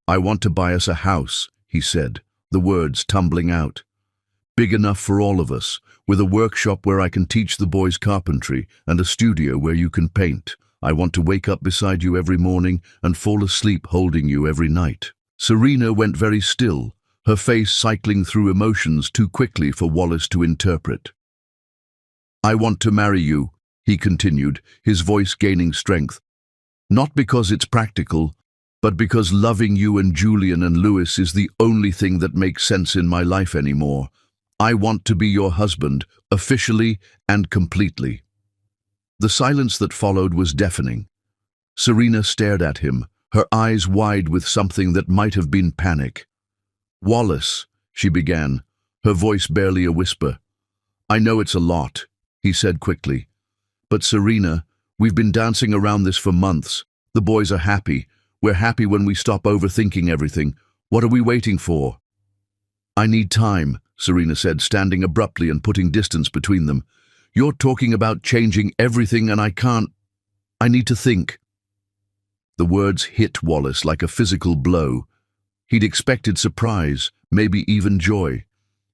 "I want to buy us a house," he said, the words tumbling out. "Big enough for all of us, with a workshop where I can teach the boys carpentry and a studio where you can paint. I want to wake up beside you every morning and fall asleep holding you every night." Serena went very still, her face cycling through emotions too quickly for Wallace to interpret. "I want to marry you," he continued, his voice gaining strength. "Not because it's practical, but because loving you and Julian and Louis is the only thing that makes sense in my life anymore. I want to be your husband, officially and completely." The silence that followed was deafening. Serena stared at him, her eyes wide with something that might have been panic. "Wallace," she began, her voice barely a whisper. "I know it's a lot," he said quickly. "But Serena, we've been dancing around this for months. The boys are happy. We're happy when we stop overthinking everything. What are we waiting for?" "I need time," Serena said, standing abruptly and putting distance between them. "You're talking about changing everything and I can't. I need to think." The words hit Wallace like a physical blow. He'd expected surprise, maybe even joy.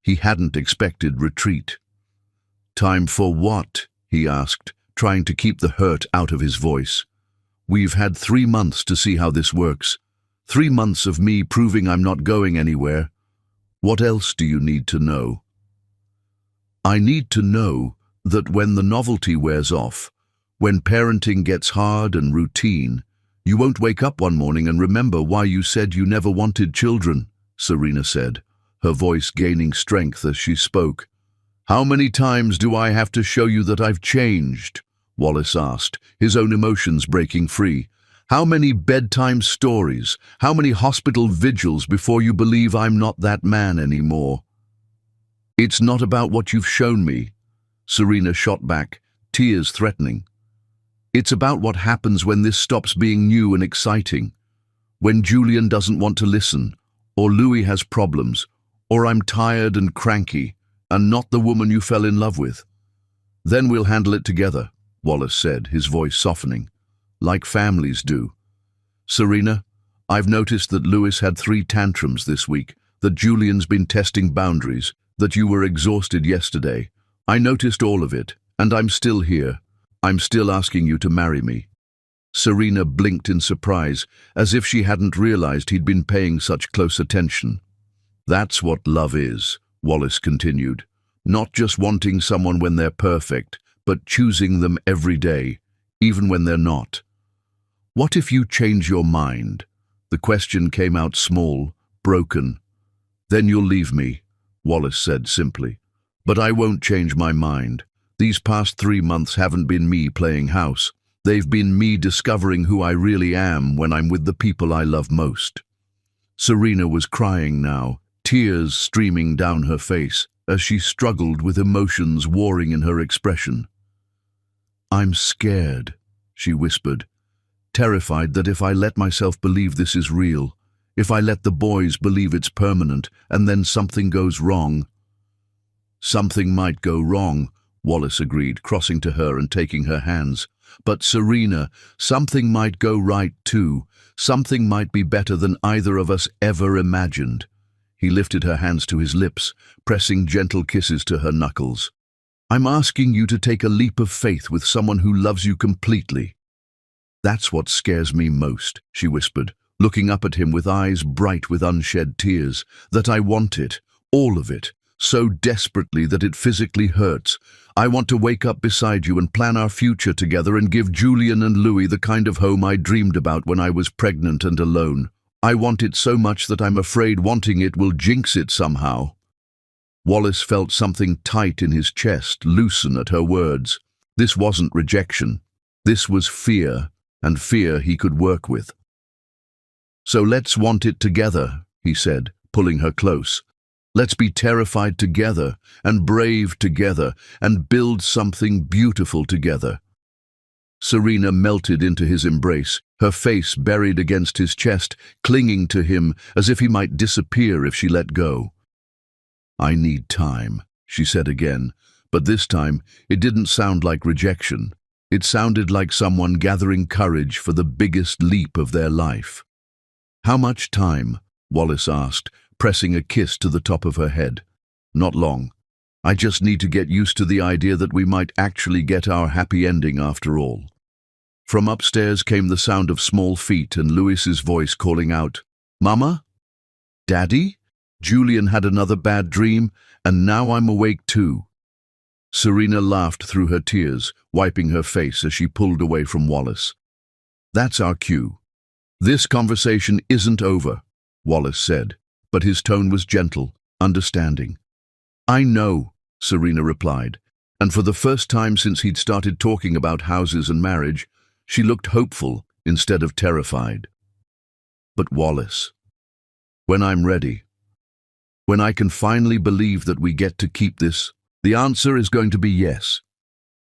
He hadn't expected retreat. "Time for what?" he asked, trying to keep the hurt out of his voice. "We've had 3 months to see how this works. 3 months of me proving I'm not going anywhere. What else do you need to know?" "I need to know that when the novelty wears off, when parenting gets hard and routine, you won't wake up one morning and remember why you said you never wanted children," Serena said, her voice gaining strength as she spoke. "How many times do I have to show you that I've changed?" Wallace asked, his own emotions breaking free. "How many bedtime stories, how many hospital vigils before you believe I'm not that man anymore?" "It's not about what you've shown me," Serena shot back, tears threatening. "It's about what happens when this stops being new and exciting. When Julian doesn't want to listen, or Louis has problems, or I'm tired and cranky, and not the woman you fell in love with. Then we'll handle it together," Wallace said, his voice softening. "Like families do. Serena, I've noticed that Louis had 3 tantrums this week, that Julian's been testing boundaries. that you were exhausted yesterday. I noticed all of it, and I'm still here. I'm still asking you to marry me." Serena blinked in surprise, as if she hadn't realized he'd been paying such close attention. "That's what love is," Wallace continued. "Not just wanting someone when they're perfect, but choosing them every day, even when they're not." "What if you change your mind?" The question came out small, broken. "Then you'll leave me," Wallace said simply. "But I won't change my mind. These past 3 months haven't been me playing house. They've been me discovering who I really am when I'm with the people I love most." Serena was crying now, tears streaming down her face as she struggled with emotions warring in her expression. "I'm scared," she whispered, "terrified that if I let myself believe this is real, if I let the boys believe it's permanent, and then something goes wrong." "Something might go wrong," Wallace agreed, crossing to her and taking her hands. "But Serena, something might go right too. Something might be better than either of us ever imagined." He lifted her hands to his lips, pressing gentle kisses to her knuckles. "I'm asking you to take a leap of faith with someone who loves you completely." "That's what scares me most," she whispered, looking up at him with eyes bright with unshed tears. "That I want it, all of it, so desperately that it physically hurts. I want to wake up beside you and plan our future together and give Julian and Louis the kind of home I dreamed about when I was pregnant and alone. I want it so much that I'm afraid wanting it will jinx it somehow." Wallace felt something tight in his chest loosen at her words. This wasn't rejection. This was fear, and fear he could work with. "So let's want it together," he said, pulling her close. "Let's be terrified together, and brave together, and build something beautiful together." Serena melted into his embrace, her face buried against his chest, clinging to him as if he might disappear if she let go. "I need time," she said again, but this time it didn't sound like rejection. It sounded like someone gathering courage for the biggest leap of their life. "How much time?" Wallace asked, pressing a kiss to the top of her head. "Not long. I just need to get used to the idea that we might actually get our happy ending after all." From upstairs came the sound of small feet and Louis's voice calling out, "Mama? Daddy? Julian had another bad dream, and now I'm awake too." Serena laughed through her tears, wiping her face as she pulled away from Wallace. "That's our cue. This conversation isn't over," Wallace said, but his tone was gentle, understanding. "I know," Serena replied, and for the first time since he'd started talking about houses and marriage, she looked hopeful instead of terrified. "But Wallace, when I'm ready, when I can finally believe that we get to keep this, the answer is going to be yes."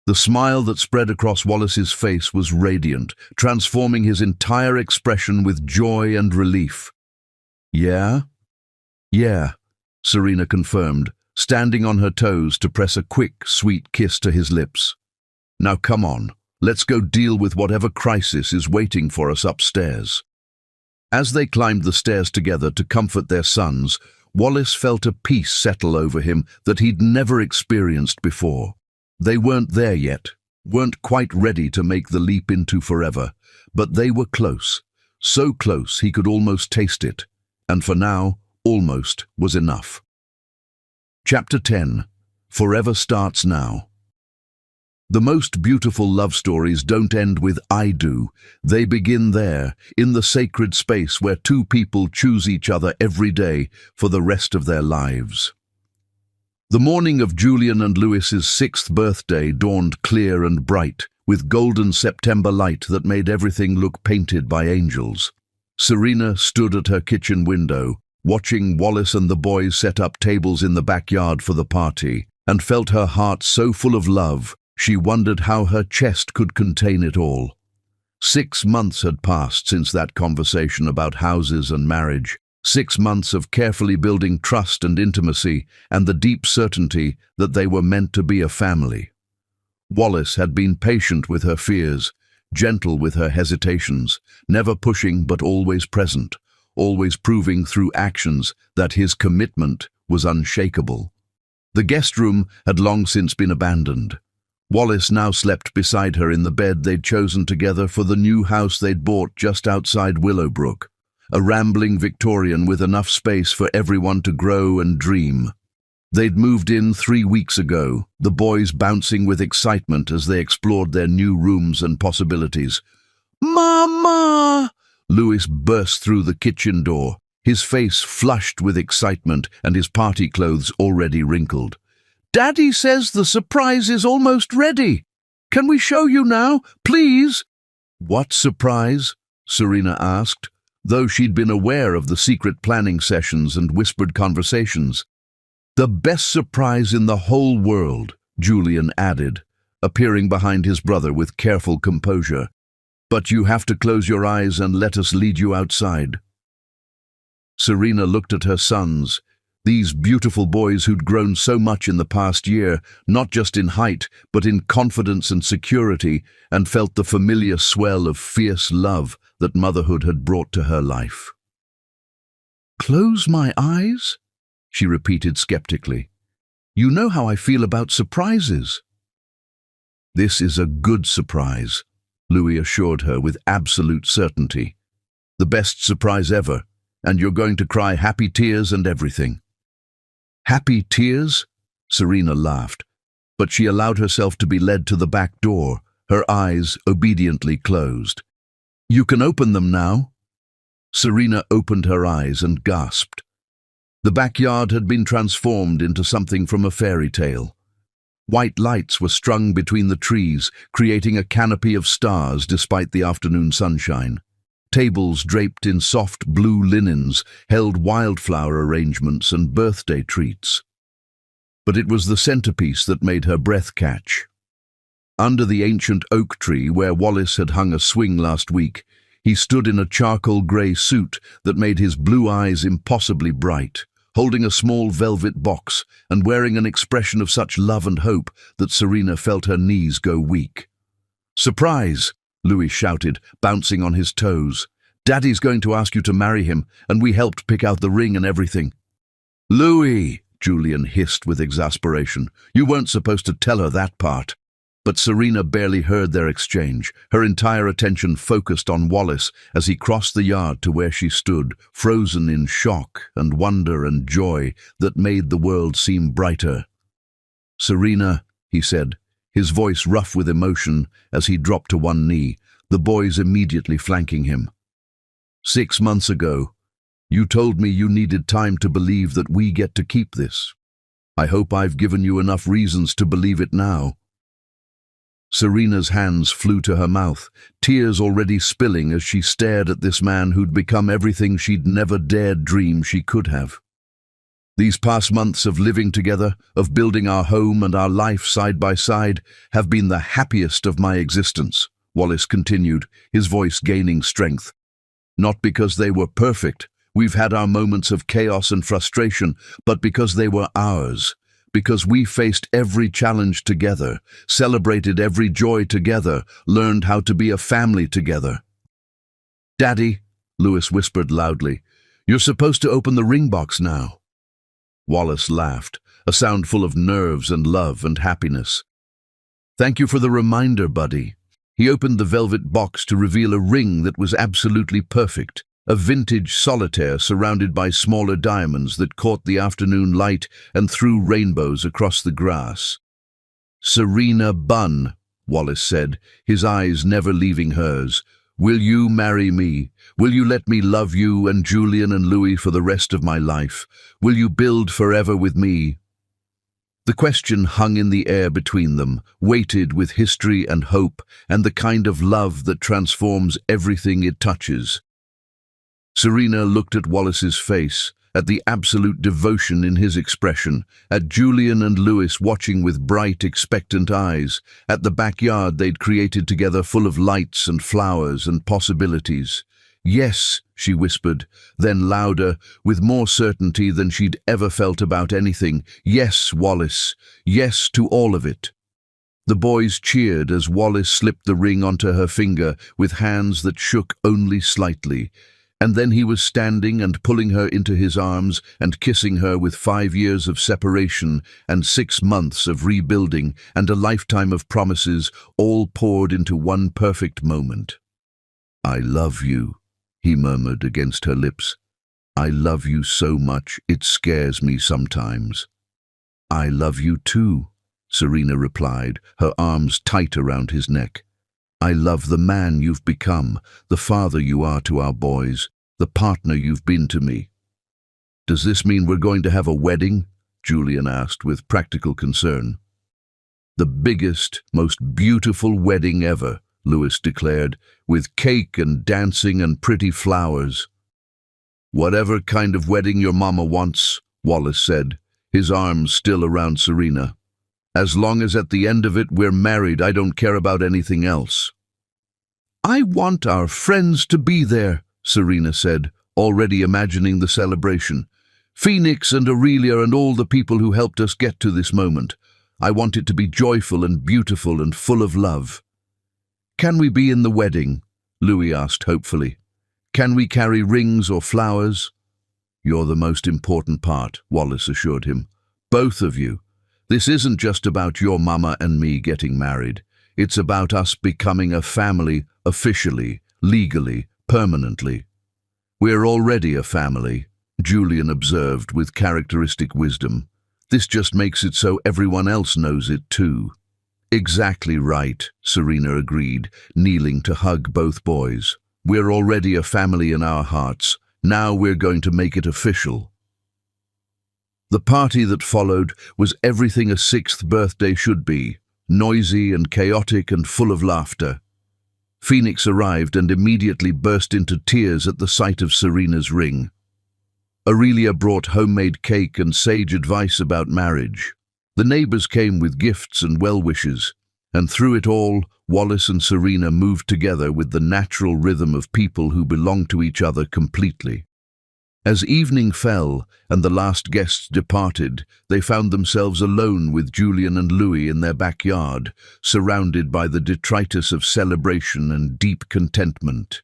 The smile that spread across Wallace's face was radiant, transforming his entire expression with joy and relief. "Yeah?" "Yeah," Serena confirmed, standing on her toes to press a quick, sweet kiss to his lips. "Now come on, let's go deal with whatever crisis is waiting for us upstairs." As they climbed the stairs together to comfort their sons, Wallace felt a peace settle over him that he'd never experienced before. They weren't there yet, weren't quite ready to make the leap into forever, but they were close, so close he could almost taste it, and for now, almost was enough. Chapter 10. Forever Starts Now. The most beautiful love stories don't end with "I do." They begin there, in the sacred space where two people choose each other every day for the rest of their lives. The morning of Julian and Louis's 6th birthday dawned clear and bright, with golden September light that made everything look painted by angels. Serena stood at her kitchen window, watching Wallace and the boys set up tables in the backyard for the party, and felt her heart so full of love, she wondered how her chest could contain it all. 6 months had passed since that conversation about houses and marriage. 6 months of carefully building trust and intimacy, and the deep certainty that they were meant to be a family. Wallace had been patient with her fears, gentle with her hesitations, never pushing but always present, always proving through actions that his commitment was unshakable. The guest room had long since been abandoned. Wallace now slept beside her in the bed they'd chosen together for the new house they'd bought just outside Willowbrook, a rambling Victorian with enough space for everyone to grow and dream. They'd moved in 3 weeks ago, the boys bouncing with excitement as they explored their new rooms and possibilities. "Mama!" Louis burst through the kitchen door, his face flushed with excitement and his party clothes already wrinkled. "Daddy says the surprise is almost ready. Can we show you now, please?" "What surprise?" Serena asked, though she'd been aware of the secret planning sessions and whispered conversations. "The best surprise in the whole world," Julian added, appearing behind his brother with careful composure. "But you have to close your eyes and let us lead you outside." Serena looked at her sons, these beautiful boys who'd grown so much in the past year, not just in height, but in confidence and security, and felt the familiar swell of fierce love that motherhood had brought to her life. "Close my eyes?" she repeated skeptically. "You know how I feel about surprises." "This is a good surprise," Louis assured her with absolute certainty. "The best surprise ever, and you're going to cry happy tears and everything." "Happy tears?" Serena laughed, but she allowed herself to be led to the back door, her eyes obediently closed. "You can open them now." Serena opened her eyes and gasped. The backyard had been transformed into something from a fairy tale. White lights were strung between the trees, creating a canopy of stars despite the afternoon sunshine. Tables draped in soft blue linens held wildflower arrangements and birthday treats. But it was the centerpiece that made her breath catch. Under the ancient oak tree where Wallace had hung a swing last week, he stood in a charcoal grey suit that made his blue eyes impossibly bright, holding a small velvet box and wearing an expression of such love and hope that Serena felt her knees go weak. "Surprise!" Louis shouted, bouncing on his toes. "Daddy's going to ask you to marry him, and we helped pick out the ring and everything." "Louis!" Julian hissed with exasperation. "You weren't supposed to tell her that part." But Serena barely heard their exchange, her entire attention focused on Wallace as he crossed the yard to where she stood, frozen in shock and wonder and joy that made the world seem brighter. "Serena," he said, his voice rough with emotion as he dropped to one knee, the boys immediately flanking him. "6 months ago, you told me you needed time to believe that we get to keep this. I hope I've given you enough reasons to believe it now." Serena's hands flew to her mouth, tears already spilling as she stared at this man who'd become everything she'd never dared dream she could have. "These past months of living together, of building our home and our life side by side, have been the happiest of my existence," Wallace continued, his voice gaining strength. "Not because they were perfect, we've had our moments of chaos and frustration, but because they were ours. Because we faced every challenge together, celebrated every joy together, learned how to be a family together." "Daddy," Louis whispered loudly, "you're supposed to open the ring box now." Wallace laughed, a sound full of nerves and love and happiness. "Thank you for the reminder, buddy." He opened the velvet box to reveal a ring that was absolutely perfect, a vintage solitaire surrounded by smaller diamonds that caught the afternoon light and threw rainbows across the grass. "Serena Bunn," Wallace said, his eyes never leaving hers, "will you marry me? Will you let me love you and Julian and Louis for the rest of my life? Will you build forever with me?" The question hung in the air between them, weighted with history and hope and the kind of love that transforms everything it touches. Serena looked at Wallace's face, at the absolute devotion in his expression, at Julian and Louis watching with bright, expectant eyes, at the backyard they'd created together full of lights and flowers and possibilities. "Yes," she whispered, then louder, with more certainty than she'd ever felt about anything. "Yes, Wallace. Yes to all of it." The boys cheered as Wallace slipped the ring onto her finger with hands that shook only slightly. And then he was standing and pulling her into his arms and kissing her with 5 years of separation and 6 months of rebuilding and a lifetime of promises all poured into one perfect moment. "I love you," he murmured against her lips. "I love you so much, it scares me sometimes." "I love you too," Serena replied, her arms tight around his neck. "I love the man you've become, the father you are to our boys, the partner you've been to me." "Does this mean we're going to have a wedding?" Julian asked with practical concern. "The biggest, most beautiful wedding ever," Lewis declared, "with cake and dancing and pretty flowers." "Whatever kind of wedding your mama wants," Wallace said, his arms still around Serena. "As long as at the end of it we're married, I don't care about anything else." "I want our friends to be there," Serena said, already imagining the celebration. "Phoenix and Aurelia and all the people who helped us get to this moment. I want it to be joyful and beautiful and full of love." "Can we be in the wedding?" Louis asked hopefully. "Can we carry rings or flowers?" "You're the most important part," Wallace assured him. "Both of you. This isn't just about your mama and me getting married. It's about us becoming a family, officially, legally, permanently." "We're already a family," Julian observed with characteristic wisdom. "This just makes it so everyone else knows it too." "Exactly right," Serena agreed, kneeling to hug both boys. "We're already a family in our hearts. Now we're going to make it official." The party that followed was everything a 6th birthday should be, noisy and chaotic and full of laughter. Phoenix arrived and immediately burst into tears at the sight of Serena's ring. Aurelia brought homemade cake and sage advice about marriage. The neighbors came with gifts and well-wishes, and through it all, Wallace and Serena moved together with the natural rhythm of people who belong to each other completely. As evening fell and the last guests departed, they found themselves alone with Julian and Louis in their backyard, surrounded by the detritus of celebration and deep contentment.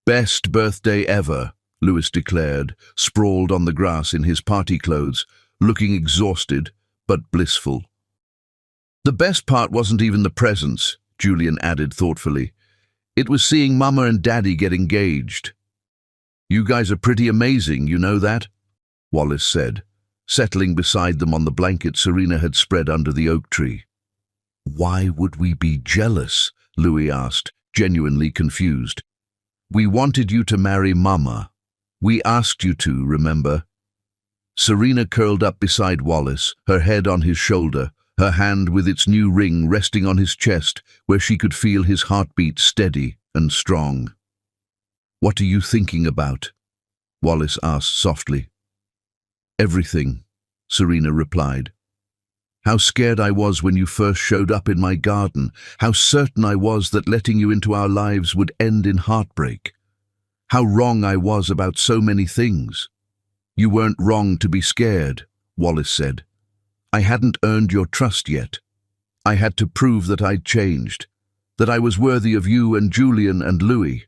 "Best birthday ever," Louis declared, sprawled on the grass in his party clothes, looking exhausted but blissful. "The best part wasn't even the presents," Julian added thoughtfully. "It was seeing Mama and Daddy get engaged." "You guys are pretty amazing, you know that?" Wallace said, settling beside them on the blanket Serena had spread under the oak tree. "Why would we be jealous?" Louis asked, genuinely confused. "We wanted you to marry Mama. We asked you to, remember?" Serena curled up beside Wallace, her head on his shoulder, her hand with its new ring resting on his chest where she could feel his heartbeat steady and strong. "What are you thinking about?" Wallace asked softly. "Everything," Serena replied. "How scared I was when you first showed up in my garden, how certain I was that letting you into our lives would end in heartbreak. How wrong I was about so many things." "You weren't wrong to be scared," Wallace said. "I hadn't earned your trust yet. I had to prove that I'd changed, that I was worthy of you and Julian and Louis."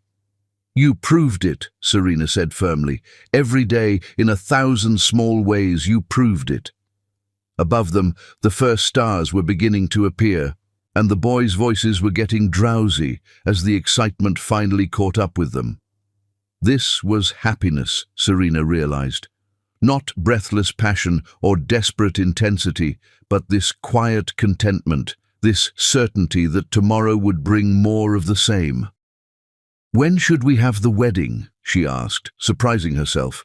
"You proved it," Serena said firmly. "Every day, in 1,000 small ways, you proved it." Above them, the first stars were beginning to appear, and the boys' voices were getting drowsy as the excitement finally caught up with them. This was happiness, Serena realized. Not breathless passion or desperate intensity, but this quiet contentment, this certainty that tomorrow would bring more of the same. "When should we have the wedding?" she asked, surprising herself.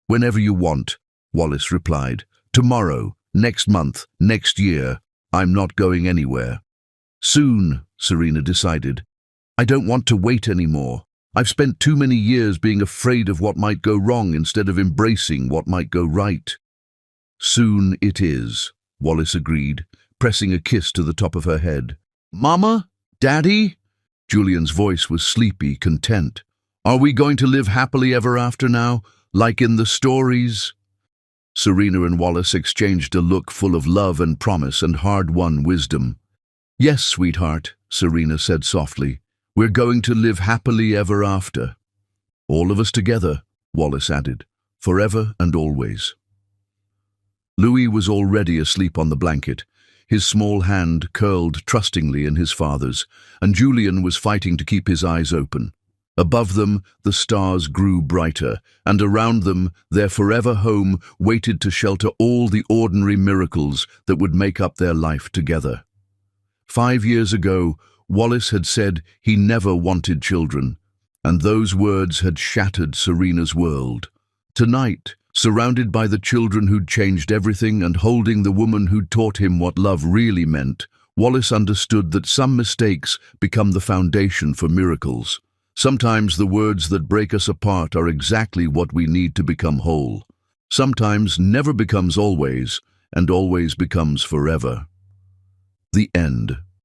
"Whenever you want," Wallace replied. "Tomorrow, next month, next year. I'm not going anywhere." "Soon," Serena decided. "I don't want to wait anymore. I've spent too many years being afraid of what might go wrong instead of embracing what might go right." "Soon it is," Wallace agreed, pressing a kiss to the top of her head. "Mama? Daddy?" Julian's voice was sleepy, content. "Are we going to live happily ever after now, like in the stories?" Serena and Wallace exchanged a look full of love and promise and hard-won wisdom. "Yes, sweetheart," Serena said softly. "We're going to live happily ever after." All of us together, Wallace added, forever and always. Louis was already asleep on the blanket, his small hand curled trustingly in his father's, and Julian was fighting to keep his eyes open. Above them, the stars grew brighter, and around them, their forever home waited to shelter all the ordinary miracles that would make up their life together. 5 years ago, Wallace had said he never wanted children, and those words had shattered Serena's world. Tonight, surrounded by the children who'd changed everything and holding the woman who'd taught him what love really meant, Wallace understood that some mistakes become the foundation for miracles. Sometimes the words that break us apart are exactly what we need to become whole. Sometimes never becomes always, and always becomes forever. The end.